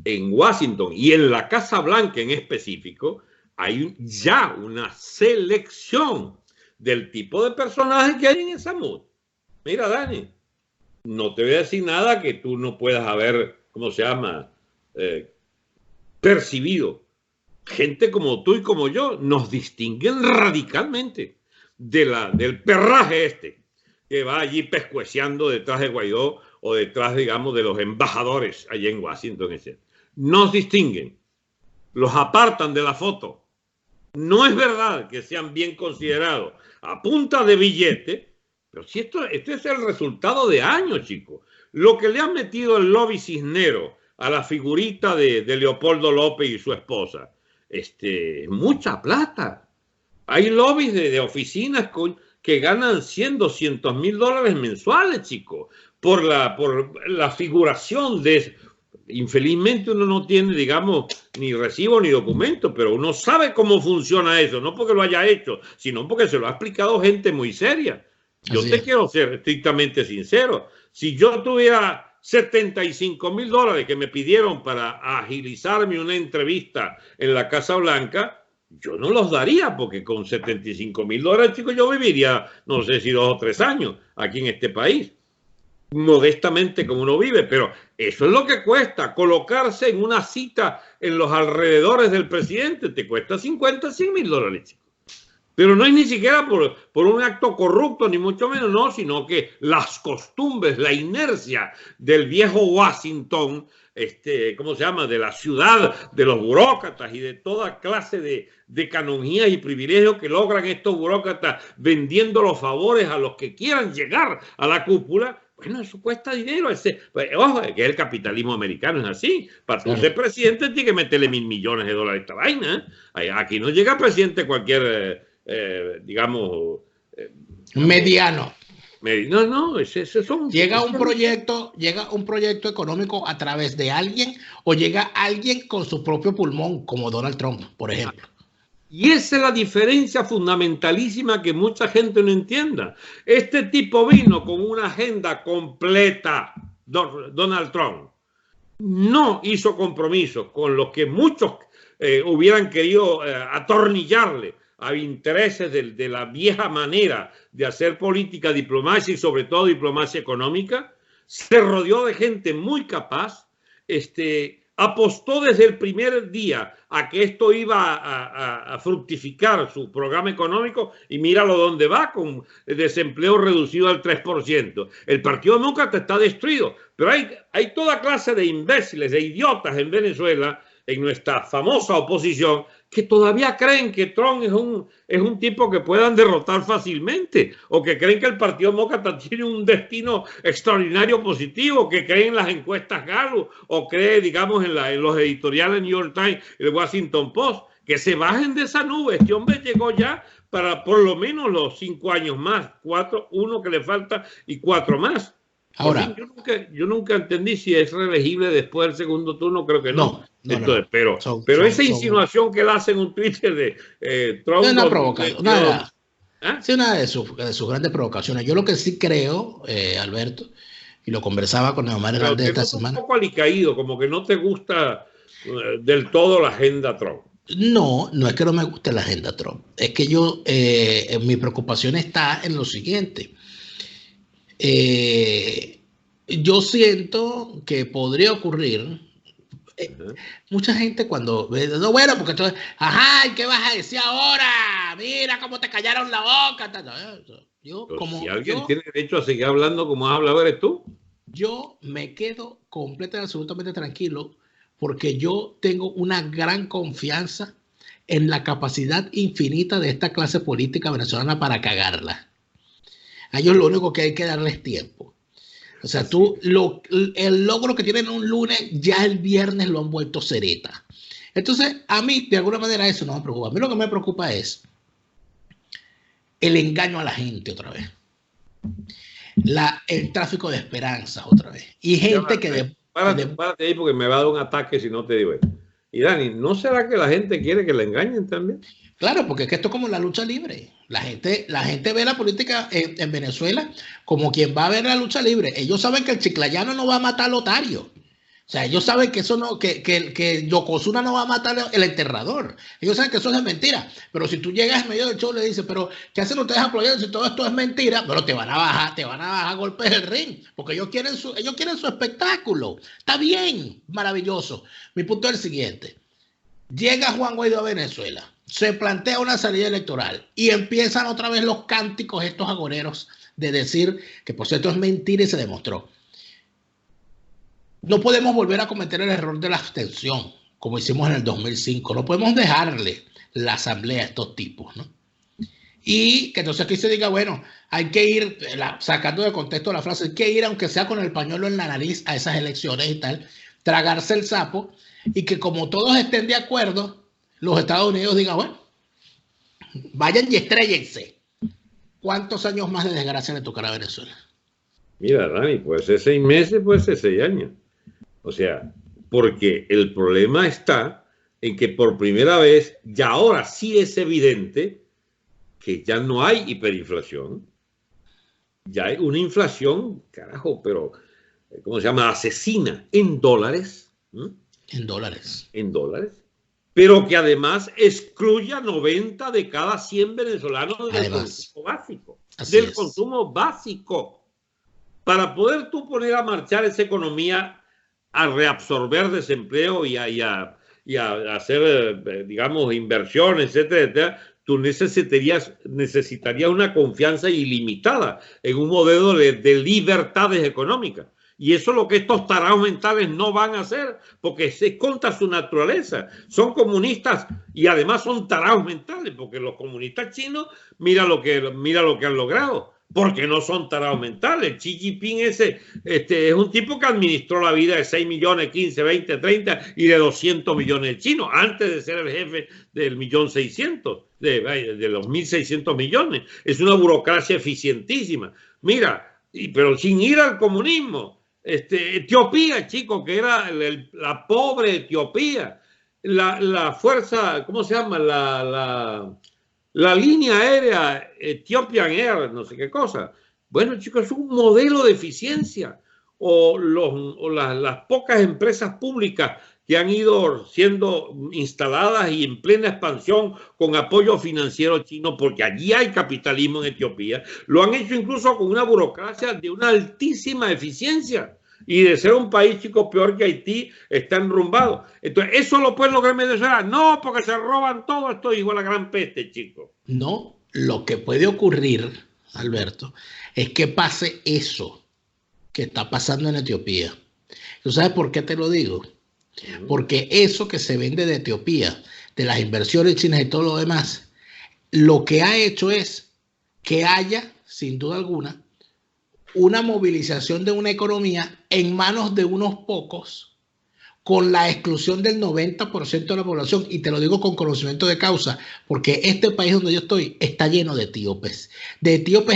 en Washington y en la Casa Blanca en específico, hay ya una selección del tipo de personajes que hay en esa mood. Mira, Dani, no te voy a decir nada que tú no puedas haber, ¿cómo se llama? Percibido. Gente como tú y como yo nos distinguen radicalmente del perraje que va allí pescueceando detrás de Guaidó o detrás, digamos, de los embajadores allá en Washington, etc. Nos distinguen, los apartan de la foto. No es verdad que sean bien considerados a punta de billete, pero si este es el resultado de años, chicos. Lo que le han metido el lobby cisnero a la figurita de Leopoldo López y su esposa, mucha plata. Hay lobbies de oficinas que ganan 100, 200 mil dólares mensuales, chicos, por la figuración de eso. Infelizmente uno no tiene, digamos, ni recibo ni documento, pero uno sabe cómo funciona eso, no porque lo haya hecho, sino porque se lo ha explicado gente muy seria. Yo quiero ser estrictamente sincero. Si yo tuviera 75 mil dólares que me pidieron para agilizarme una entrevista en la Casa Blanca, yo no los daría, porque con 75 mil dólares, chicos, yo viviría, no sé si 2 o 3 años aquí en este país, modestamente como uno vive, pero eso es lo que cuesta. Colocarse en una cita en los alrededores del presidente te cuesta 50, 100 mil dólares, chicos. Pero no es ni siquiera por un acto corrupto, ni mucho menos, no, sino que las costumbres, la inercia del viejo Washington, ¿cómo se llama?, de la ciudad, de los burócratas y de toda clase de canonjías y privilegios que logran estos burócratas vendiendo los favores a los que quieran llegar a la cúpula. Bueno, eso cuesta dinero. Ojo, que el capitalismo americano es así. Para tú ser presidente tienes que meterle $1.000 millones a esta vaina. Aquí no llega presidente cualquier, digamos... mediano. No, llega un proyecto económico a través de alguien o llega alguien con su propio pulmón, como Donald Trump, por ejemplo. Y esa es la diferencia fundamentalísima que mucha gente no entienda. Este tipo vino con una agenda completa, Donald Trump. No hizo compromisos con los que muchos hubieran querido atornillarle a intereses de la vieja manera de hacer política, diplomacia y sobre todo diplomacia económica. Se rodeó de gente muy capaz, apostó desde el primer día a que esto iba a fructificar su programa económico y míralo dónde va, con el desempleo reducido al 3%. El Partido Demócrata está destruido, pero hay toda clase de imbéciles, de idiotas en Venezuela, en nuestra famosa oposición, que todavía creen que Trump es un tipo que puedan derrotar fácilmente, o que creen que el Partido Demócrata tiene un destino extraordinario positivo, que creen en las encuestas Gallup, o creen, digamos, en los editoriales New York Times y el Washington Post. Que se bajen de esa nube. Este hombre llegó ya para por lo menos los 5 años más, 4, 1 que le falta y 4 más. Ahora, yo nunca entendí si es reelegible después del segundo turno, creo que no. Entonces, no. Pero esa insinuación que él hace en un Twitter de Trump es una 2022, una de sus grandes provocaciones. Yo lo que sí creo, Alberto, y lo conversaba con Neomar Hernández esta semana. Un poco alicaído, como que no te gusta del todo la agenda Trump. No, no es que no me guste la agenda Trump. Es que mi preocupación está en lo siguiente. Yo siento que podría ocurrir. Mucha gente cuando ve, no, bueno, porque entonces, ajá, ¿y qué vas a decir ahora? Mira cómo te callaron la boca. Si alguien tiene derecho a seguir hablando como has hablado, eres tú. Yo me quedo completamente, absolutamente tranquilo, porque yo tengo una gran confianza en la capacidad infinita de esta clase política venezolana para cagarla. A ellos lo único que hay que darles tiempo. O sea, el logro que tienen un lunes, ya el viernes lo han vuelto cereta. Entonces, a mí, de alguna manera, eso no me preocupa. A mí lo que me preocupa es el engaño a la gente otra vez. El tráfico de esperanzas otra vez. Y gente Párate ahí porque me va a dar un ataque si no te digo esto. Y Dani, ¿no será que la gente quiere que la engañen también? Claro, porque es que esto es como la lucha libre. La gente ve la política en Venezuela como quien va a ver la lucha libre. Ellos saben que el chiclayano no va a matar al Lotario. O sea, ellos saben que eso no, que Yokozuna no va a matar el enterrador. Ellos saben que eso es mentira. Pero si tú llegas en medio del show y le dices, pero ¿qué hacen ustedes aplaudiendo si todo esto es mentira? Pero te van a bajar golpes del ring, porque ellos quieren su espectáculo. Está bien, maravilloso. Mi punto es el siguiente. Llega Juan Guaidó a Venezuela, se plantea una salida electoral y empiezan otra vez los cánticos estos agoreros de decir que por cierto es mentira y se demostró. No podemos volver a cometer el error de la abstención, como hicimos en el 2005. No podemos dejarle la asamblea a estos tipos, ¿no? Y que entonces aquí se diga, bueno, hay que ir, sacando de contexto la frase, hay que ir aunque sea con el pañuelo en la nariz a esas elecciones y tal, tragarse el sapo, y que como todos estén de acuerdo, los Estados Unidos digan, bueno, vayan y estréllense. ¿Cuántos años más de desgracia le tocará a Venezuela? Mira, Dani, puede ser 6 meses, puede ser 6 años. O sea, porque el problema está en que por primera vez, ya ahora sí es evidente que ya no hay hiperinflación. Ya hay una inflación, carajo, pero, ¿cómo se llama? Asesina en dólares. En dólares. En dólares. Pero que además excluye a 90 de cada 100 venezolanos del consumo básico. Del consumo básico. Para poder tú poner a marchar esa economía a reabsorber desempleo y a hacer, digamos, inversiones, etcétera, etcétera, tú necesitarías una confianza ilimitada en un modelo de libertades económicas. Y eso es lo que estos tarados mentales no van a hacer, porque es contra su naturaleza. Son comunistas y además son tarados mentales, porque los comunistas chinos, mira lo que han logrado. Porque no son tarados mentales. Xi Jinping es un tipo que administró la vida de 6 millones, 15, 20, 30 y de 200 millones de chinos, antes de ser el jefe del 1.600.000, de los 1.600 millones. Es una burocracia eficientísima. Mira, pero sin ir al comunismo. Etiopía, chicos, que era la pobre Etiopía. La fuerza, ¿cómo se llama? La línea aérea Ethiopian Air, no sé qué cosa. Bueno, chicos, es un modelo de eficiencia. O las pocas empresas públicas que han ido siendo instaladas y en plena expansión con apoyo financiero chino, porque allí hay capitalismo en Etiopía, lo han hecho incluso con una burocracia de una altísima eficiencia. Y de ser un país, chicos, peor que Haití, está enrumbado. Entonces, ¿eso lo pueden lograr en Venezuela? No, porque se roban todo. Esto es igual a la gran peste, chicos. No, lo que puede ocurrir, Alberto, es que pase eso que está pasando en Etiopía. ¿Tú sabes por qué te lo digo? Porque eso que se vende de Etiopía, de las inversiones chinas y todo lo demás, lo que ha hecho es que haya, sin duda alguna, una movilización de una economía en manos de unos pocos, con la exclusión del 90% de la población, y te lo digo con conocimiento de causa, porque este país donde yo estoy está lleno de etíopes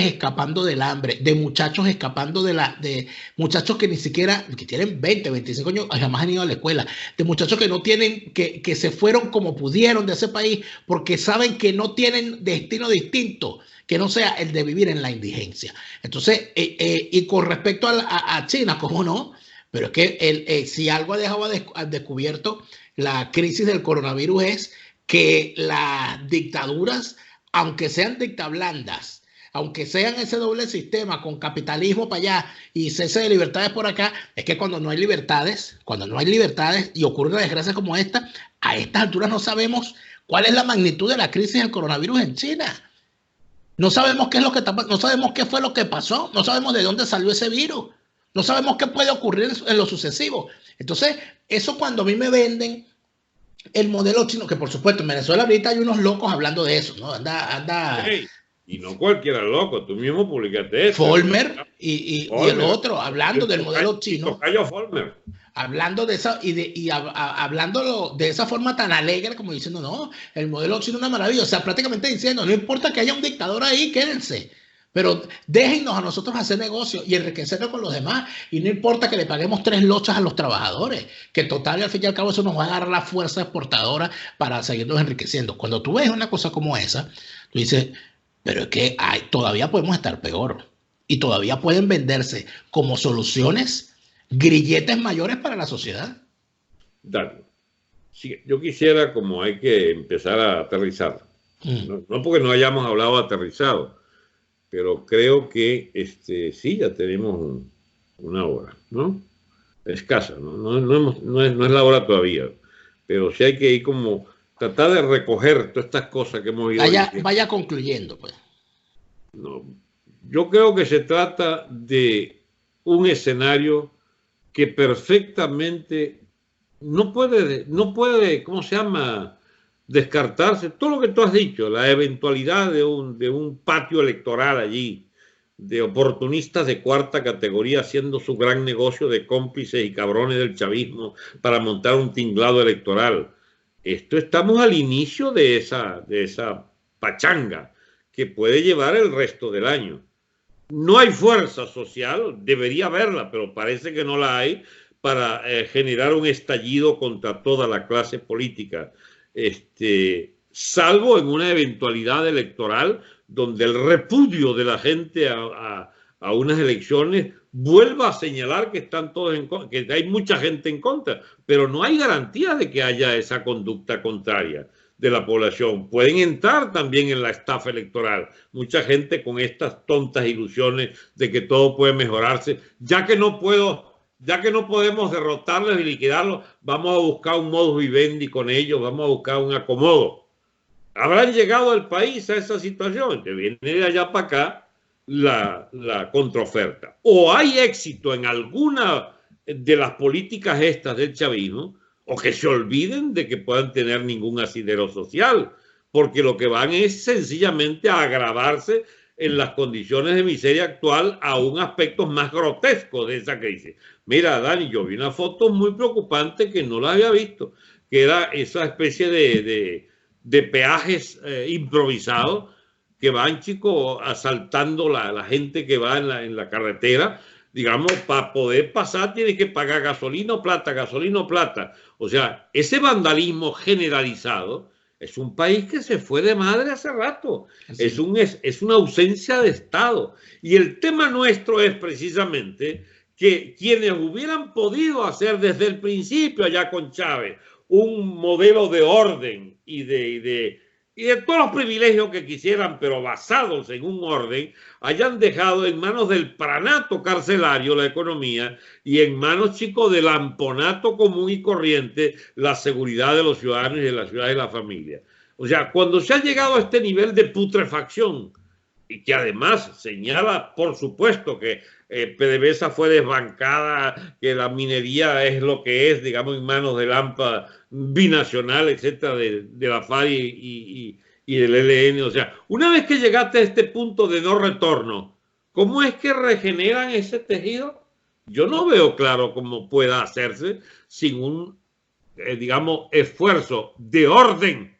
escapando del hambre, de muchachos escapando de muchachos que ni siquiera, que tienen 20, 25 años, jamás han ido a la escuela, de muchachos que no tienen, que se fueron como pudieron de ese país, porque saben que no tienen destino distinto que no sea el de vivir en la indigencia. Entonces, y con respecto a China, ¿cómo no? Pero es que si algo ha dejado al descubierto la crisis del coronavirus es que las dictaduras, aunque sean dictablandas, aunque sean ese doble sistema con capitalismo para allá y cese de libertades por acá, es que cuando no hay libertades y ocurre una desgracia como esta, a estas alturas no sabemos cuál es la magnitud de la crisis del coronavirus en China. No sabemos qué es lo que está, no sabemos qué fue lo que pasó, no sabemos de dónde salió ese virus. No sabemos qué puede ocurrir en lo sucesivo. Entonces, eso cuando a mí me venden el modelo chino, que por supuesto en Venezuela ahorita hay unos locos hablando de eso, ¿no? Hey, y no cualquiera loco, tú mismo publicaste eso. Folmer y el otro, hablando del modelo chino. Tocayo Folmer. Hablando de esa, hablando de esa forma tan alegre, como diciendo, no, el modelo chino es una maravilla. O sea, prácticamente diciendo, no importa que haya un dictador ahí, quédense. Pero déjennos a nosotros hacer negocio y enriquecernos con los demás. Y no importa que le paguemos 3 lochas a los trabajadores, que total y al fin y al cabo eso nos va a dar la fuerza exportadora para seguirnos enriqueciendo. Cuando tú ves una cosa como esa, tú dices, pero es que todavía podemos estar peor. Y todavía pueden venderse como soluciones grilletes mayores para la sociedad. Dale. Sí, yo quisiera, como hay que empezar a aterrizar, no porque no hayamos hablado aterrizado, pero creo que sí, ya tenemos una hora, ¿no? Escasa, ¿no? No es la hora todavía, pero sí hay que ir como tratar de recoger todas estas cosas que hemos ido vaya concluyendo, pues. No, yo creo que se trata de un escenario que perfectamente no puede, ¿cómo se llama?, descartarse. Todo lo que tú has dicho, la eventualidad de un patio electoral allí, de oportunistas de cuarta categoría haciendo su gran negocio de cómplices y cabrones del chavismo para montar un tinglado electoral. Estamos al inicio de esa pachanga que puede llevar el resto del año. No hay fuerza social, debería haberla, pero parece que no la hay para generar un estallido contra toda la clase política. Salvo en una eventualidad electoral donde el repudio de la gente a unas elecciones vuelva a señalar que están todos que hay mucha gente en contra, pero no hay garantía de que haya esa conducta contraria de la población. Pueden entrar también en la estafa electoral mucha gente con estas tontas ilusiones de que todo puede mejorarse, ya que no podemos derrotarlos y liquidarlos, vamos a buscar un modus vivendi con ellos, vamos a buscar un acomodo. Habrán llegado al país a esa situación, que viene de allá para acá la contraoferta. O hay éxito en alguna de las políticas estas del chavismo, o que se olviden de que puedan tener ningún asidero social, porque lo que van es sencillamente a agravarse en las condiciones de miseria actual a un aspecto más grotesco de esa crisis. Mira, Dani, yo vi una foto muy preocupante que no la había visto, que era esa especie de peajes improvisados que van, chicos, asaltando la gente que va en la carretera. Digamos, para poder pasar tienes que pagar gasolina o plata. O sea, ese vandalismo generalizado es un país que se fue de madre hace rato. Es una ausencia de Estado. Y el tema nuestro es precisamente que quienes hubieran podido hacer desde el principio allá con Chávez un modelo de orden y de todos los privilegios que quisieran, pero basados en un orden, hayan dejado en manos del pranato carcelario la economía y en manos, chicos, del amponato común y corriente la seguridad de los ciudadanos y de la ciudad y la familia. O sea, cuando se ha llegado a este nivel de putrefacción, y que además señala, por supuesto, que PDVSA fue desbancada, que la minería es lo que es, digamos, en manos del AMPA binacional, etcétera, de la FARC y del ELN. O sea, una vez que llegaste a este punto de no retorno, ¿cómo es que regeneran ese tejido? Yo no veo claro cómo pueda hacerse sin un digamos, esfuerzo de orden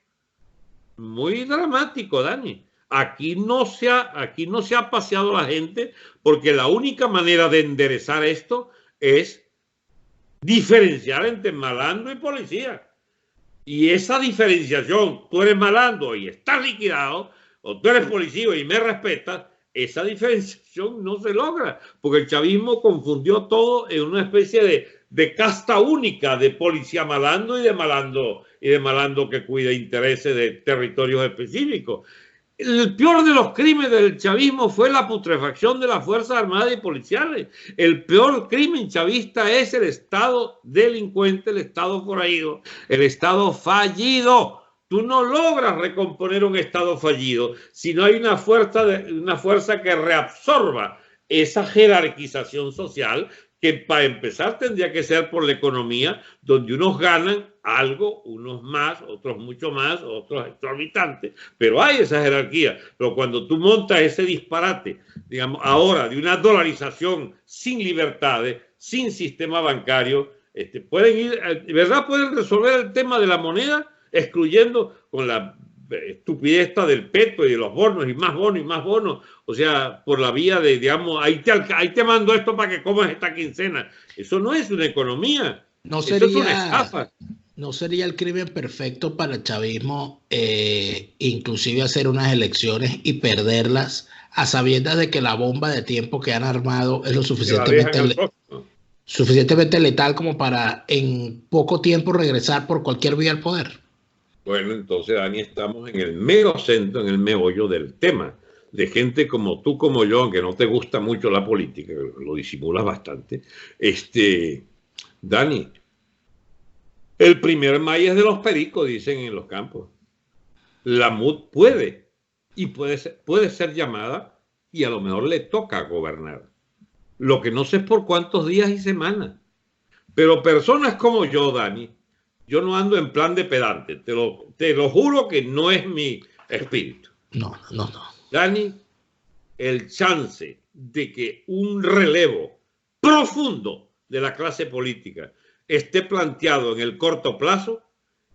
muy dramático, Dani. Aquí no se ha paseado la gente, porque la única manera de enderezar esto es diferenciar entre malandro y policía. Y esa diferenciación, tú eres malandro y estás liquidado, o tú eres policía y me respetas, esa diferenciación no se logra, porque el chavismo confundió todo en una especie de casta única de policía malandro y de malandro que cuida intereses de territorios específicos. El peor de los crímenes del chavismo fue la putrefacción de las Fuerzas Armadas y Policiales. El peor crimen chavista es el Estado delincuente, el Estado forajido, el Estado fallido. Tú no logras recomponer un Estado fallido si no hay una fuerza que reabsorba esa jerarquización social, que para empezar tendría que ser por la economía, donde unos ganan algo, unos más, otros mucho más, otros exorbitantes, pero hay esa jerarquía. Pero cuando tú montas ese disparate, digamos, ahora de una dolarización sin libertades, sin sistema bancario, pueden ir, de verdad pueden resolver el tema de la moneda, excluyendo con la estupidez del peto y de los bonos y más bonos y más bonos, o sea, por la vía de, digamos, ahí te mando esto para que comas esta quincena. Eso no es una economía, eso es una estafa. No sería el crimen perfecto para el chavismo, inclusive hacer unas elecciones y perderlas a sabiendas de que la bomba de tiempo que han armado es lo suficientemente letal como para en poco tiempo regresar por cualquier vía al poder? Bueno, entonces, Dani, estamos en el mero centro, en el meollo del tema, de gente como tú, como yo, aunque no te gusta mucho la política, lo disimulas bastante. Dani, el primer maíz es de los pericos, dicen en los campos. La MUD puede ser llamada, y a lo mejor le toca gobernar. Lo que no sé es por cuántos días y semanas. Pero personas como yo, Dani, yo no ando en plan de pedante, te lo juro que no es mi espíritu. No. Dani, el chance de que un relevo profundo de la clase política esté planteado en el corto plazo,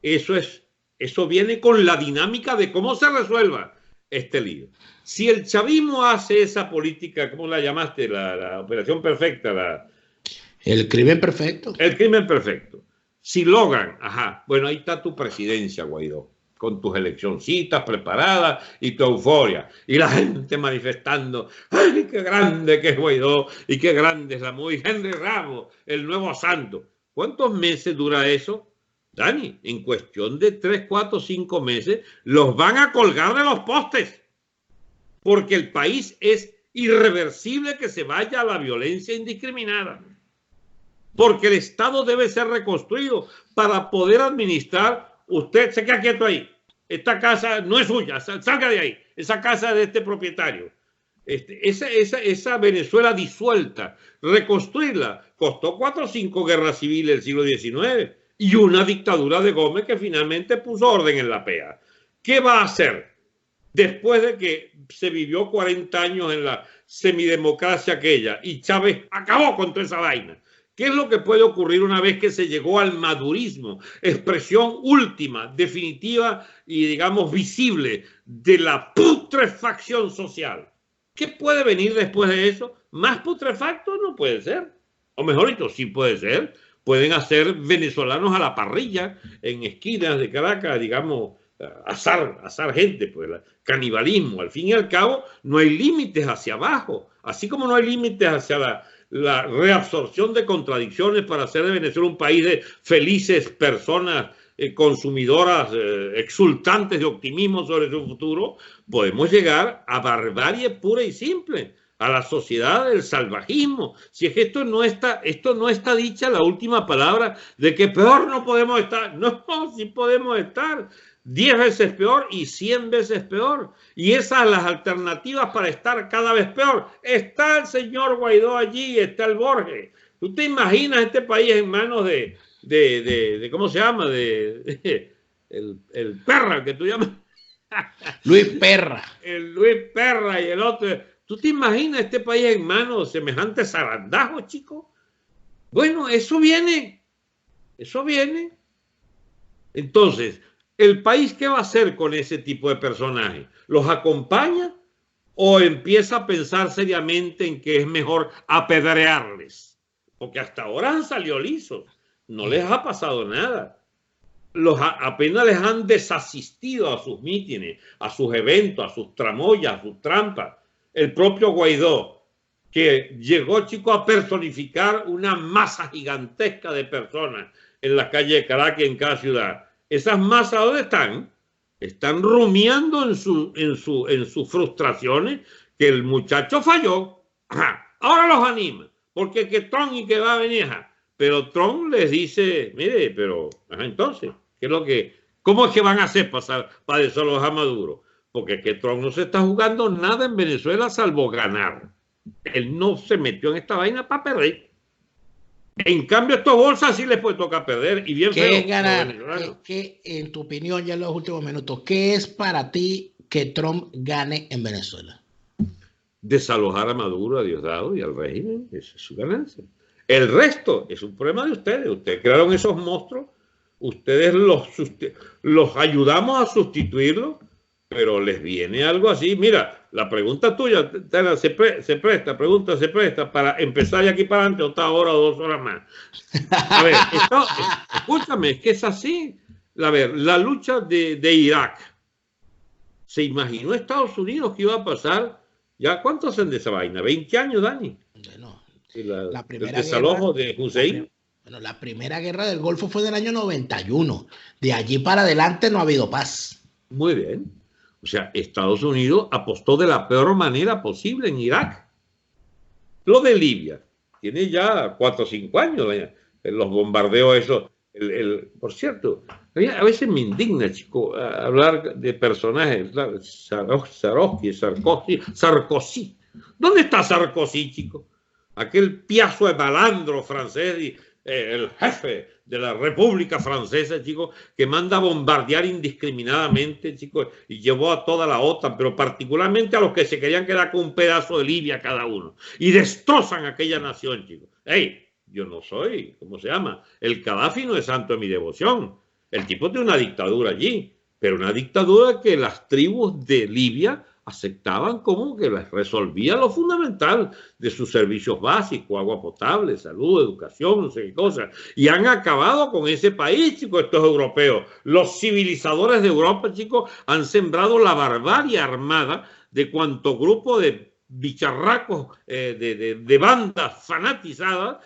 eso viene con la dinámica de cómo se resuelva este lío. Si el chavismo hace esa política, ¿cómo la llamaste? La operación perfecta. El crimen perfecto. El crimen perfecto. Si logran, bueno, ahí está tu presidencia, Guaidó, con tus eleccioncitas preparadas y tu euforia. Y la gente manifestando, ¡ay, qué grande que es Guaidó! Y qué grande es la muy Henry Ramos, el nuevo santo. ¿Cuántos meses dura eso? Dani, en cuestión de 3, 4, 5 meses, los van a colgar de los postes. Porque el país es irreversible que se vaya a la violencia indiscriminada. Porque el Estado debe ser reconstruido para poder administrar. Usted se queda quieto ahí. Esta casa no es suya, salga de ahí. Esa casa es de este propietario. Esa Venezuela disuelta, reconstruirla, costó 4 o 5 guerras civiles del siglo XIX y una dictadura de Gómez que finalmente puso orden en la PEA. ¿Qué va a hacer después de que se vivió 40 años en la semidemocracia aquella y Chávez acabó con toda esa vaina? ¿Qué es lo que puede ocurrir una vez que se llegó al madurismo, expresión última, definitiva y, digamos, visible de la putrefacción social? ¿Qué puede venir después de eso? ¿Más putrefacto? No puede ser. O mejor dicho, sí puede ser. Pueden hacer venezolanos a la parrilla en esquinas de Caracas, digamos, asar gente, pues canibalismo. Al fin y al cabo, no hay límites hacia abajo. Así como no hay límites hacia la reabsorción de contradicciones para hacer de Venezuela un país de felices personas consumidoras exultantes de optimismo sobre su futuro, podemos llegar a barbarie pura y simple, a la sociedad del salvajismo. Si es que esto no está dicha la última palabra de que peor no podemos estar. No, sí podemos estar 10 veces peor y 100 veces peor. Y esas las alternativas para estar cada vez peor. Está el señor Guaidó allí, está el Borges. ¿Tú te imaginas este país en manos de ¿cómo se llama? El Perra, que tú llamas. Luis Perra. El Luis Perra y el otro. ¿Tú te imaginas este país en manos de semejantes zarandajos, chicos? Bueno, eso viene. Entonces, ¿el país qué va a hacer con ese tipo de personajes? ¿Los acompaña o empieza a pensar seriamente en que es mejor apedrearles? Porque hasta ahora han salido lisos, no les ha pasado nada. Apenas les han desasistido a sus mítines, a sus eventos, a sus tramoyas, a sus trampas. El propio Guaidó, que llegó, chico, a personificar una masa gigantesca de personas en la calle de Caracas y en cada ciudad. Esas masas, ¿dónde están? Están rumiando en sus frustraciones que el muchacho falló. Ajá. Ahora los anima, porque que Trump y que va a venir. Ajá. Pero Trump les dice, mire, pero entonces, ¿qué es lo que, ¿cómo es que van a hacer para desalojar a Maduro? Porque que Trump no se está jugando nada en Venezuela salvo ganar. Él no se metió en esta vaina para perder. En cambio, estos bolsas sí les puede tocar perder. Y bien ¿Qué feo, es ganar? ¿Qué, en tu opinión, ya en los últimos minutos, qué es para ti que Trump gane en Venezuela? Desalojar a Maduro, a Diosdado y al régimen. Esa es su ganancia. El resto es un problema de ustedes. Ustedes crearon esos monstruos. Ustedes los ayudamos a sustituirlos, pero les viene algo así. Mira, la pregunta tuya se presta para empezar de aquí para adelante otra hora o 2 horas más. A ver, escúchame, es que es así. A ver, la lucha de Irak. ¿Se imaginó Estados Unidos que iba a pasar? ¿Ya cuánto hacen de esa vaina? ¿20 años, Dani? Bueno, el desalojo de Hussein. Bueno, la primera guerra del Golfo fue del año 91. De allí para adelante no ha habido paz. Muy bien. O sea, Estados Unidos apostó de la peor manera posible en Irak. Lo de Libia tiene ya 4 o 5 años. Los bombardeos, eso. Por cierto, a veces me indigna, chico, hablar de personajes. Sarkozy. ¿Dónde está Sarkozy, chico? Aquel piazo de malandro francés, el jefe de la República Francesa, chico, que manda a bombardear indiscriminadamente, chico, y llevó a toda la OTAN, pero particularmente a los que se querían quedar con un pedazo de Libia cada uno, y destrozan aquella nación, chico. ¡Ey! Yo no soy, ¿cómo se llama? El Gaddafi no es santo de mi devoción. El tipo tiene una dictadura allí, pero una dictadura que las tribus de Libia aceptaban como que les resolvía lo fundamental de sus servicios básicos, agua potable, salud, educación, no sé qué cosa. Y han acabado con ese país, chicos, estos europeos. Los civilizadores de Europa, chicos, han sembrado la barbarie armada de cuanto grupo de bicharracos, de bandas fanatizadas,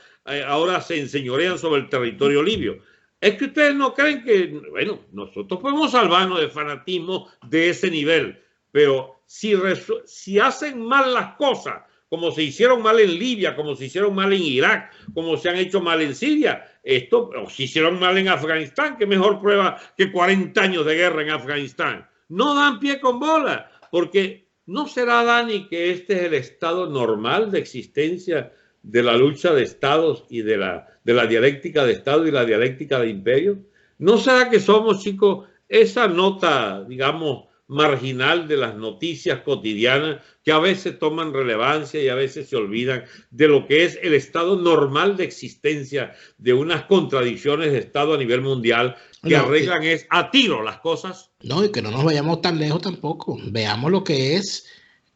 ahora se enseñorean sobre el territorio libio. Es que ustedes no creen que, bueno, nosotros podemos salvarnos de fanatismo de ese nivel, pero si hacen mal las cosas, como se hicieron mal en Libia, como se hicieron mal en Irak, como se han hecho mal en Siria, o se hicieron mal en Afganistán, que mejor prueba que 40 años de guerra en Afganistán. No dan pie con bola, porque ¿no será, Dani, que este es el estado normal de existencia de la lucha de estados y de la dialéctica de estado y la dialéctica de imperio? ¿No será que somos, chicos, esa nota, digamos, marginal de las noticias cotidianas que a veces toman relevancia y a veces se olvidan de lo que es el estado normal de existencia de unas contradicciones de estado a nivel mundial que arreglan es a tiro las cosas? No, y que no nos vayamos tan lejos tampoco. Veamos lo que es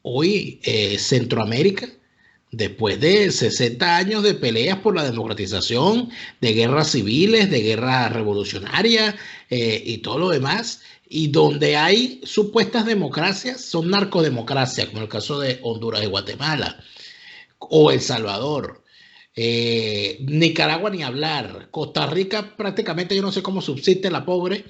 hoy Centroamérica. Después de 60 años de peleas por la democratización, de guerras civiles, de guerra revolucionaria y todo lo demás, y donde hay supuestas democracias, son narcodemocracias, como el caso de Honduras y Guatemala, o El Salvador, Nicaragua ni hablar, Costa Rica prácticamente yo no sé cómo subsiste la pobre,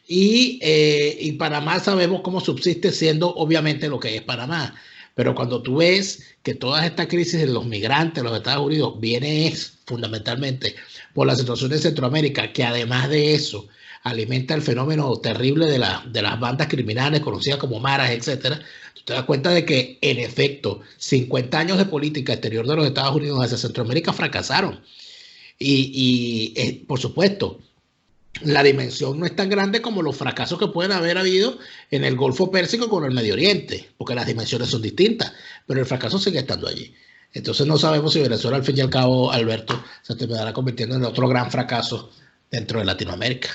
y Panamá sabemos cómo subsiste siendo obviamente lo que es Panamá. Pero cuando tú ves que toda esta crisis de los migrantes en los Estados Unidos viene fundamentalmente por la situación de Centroamérica, que además de eso alimenta el fenómeno terrible de las bandas criminales conocidas como maras, etcétera, tú te das cuenta de que, en efecto, 50 años de política exterior de los Estados Unidos hacia Centroamérica fracasaron. Y por supuesto, la dimensión no es tan grande como los fracasos que pueden haber habido en el Golfo Pérsico con el Medio Oriente, porque las dimensiones son distintas, pero el fracaso sigue estando allí. Entonces no sabemos si Venezuela, al fin y al cabo, Alberto, se terminará convirtiendo en otro gran fracaso dentro de Latinoamérica.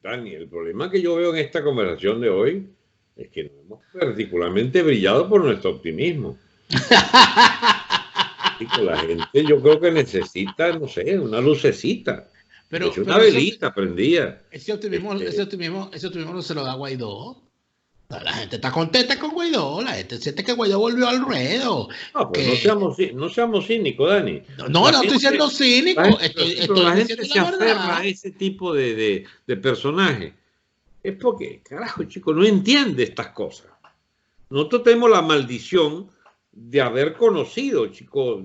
Dani, el problema que yo veo en esta conversación de hoy es que no hemos particularmente brillado por nuestro optimismo. La gente yo creo que necesita, no sé, una lucecita. Pero, Es una velita prendida. Ese optimismo no se lo da Guaidó. La gente está contenta con Guaidó, la gente siente que Guaidó volvió al ruedo. No, pues no seamos cínicos, Dani. No estoy siendo cínico, la gente se aferra a ese tipo de personaje. Es porque, carajo, chico, no entiende estas cosas. Nosotros tenemos la maldición de haber conocido, chicos,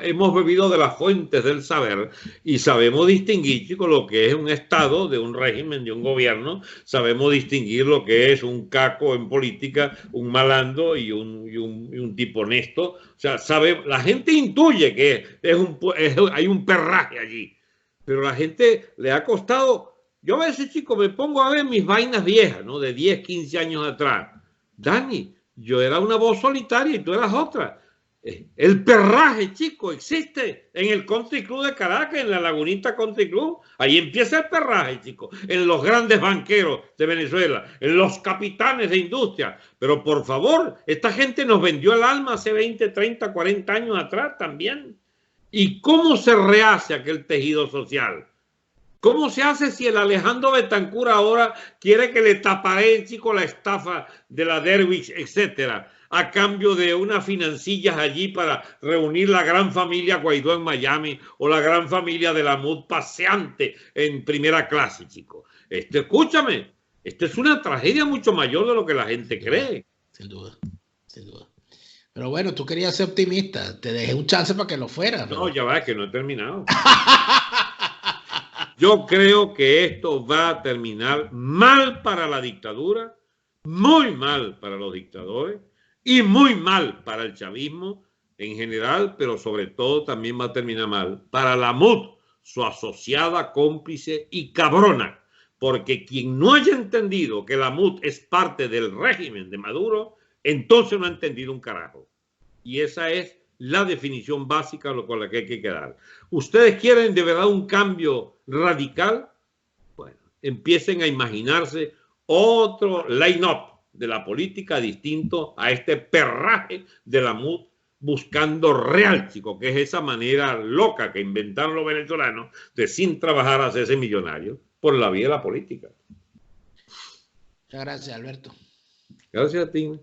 hemos bebido de las fuentes del saber y sabemos distinguir, chicos, lo que es un Estado, de un régimen, de un gobierno, sabemos distinguir lo que es un caco en política, un malandro y un tipo honesto. O sea, la gente intuye que hay un perraje allí, pero la gente le ha costado. Yo a veces, chicos, me pongo a ver mis vainas viejas, ¿no? De 10, 15 años atrás. Dani, yo era una voz solitaria y tú eras otra. El perraje, chico, existe en el Country Club de Caracas, en la Lagunita Country Club. Ahí empieza el perraje, chico. En los grandes banqueros de Venezuela, en los capitanes de industria. Pero por favor, esta gente nos vendió el alma hace 20, 30, 40 años atrás también. ¿Y cómo se rehace aquel tejido social? ¿Cómo se hace si el Alejandro Betancur ahora quiere que le taparé, chico, la estafa de la Derwish, etcétera, a cambio de unas financillas allí para reunir la gran familia Guaidó en Miami o la gran familia de la MUD paseante en primera clase, chico? Escúchame, esto es una tragedia mucho mayor de lo que la gente cree. Sin duda, sin duda. Pero bueno, tú querías ser optimista, te dejé un chance para que lo fuera. No, ya va, que no he terminado. Yo creo que esto va a terminar mal para la dictadura, muy mal para los dictadores y muy mal para el chavismo en general, pero sobre todo también va a terminar mal para la MUD, su asociada, cómplice y cabrona, porque quien no haya entendido que la MUD es parte del régimen de Maduro, entonces no ha entendido un carajo. Y esa es la definición básica con la que hay que quedar. ¿Ustedes quieren de verdad un cambio radical? Bueno, empiecen a imaginarse otro line-up de la política distinto a este perraje de la MUD buscando real, chico, que es esa manera loca que inventaron los venezolanos de sin trabajar hacerse millonarios por la vía de la política. Muchas gracias, Alberto. Gracias a ti.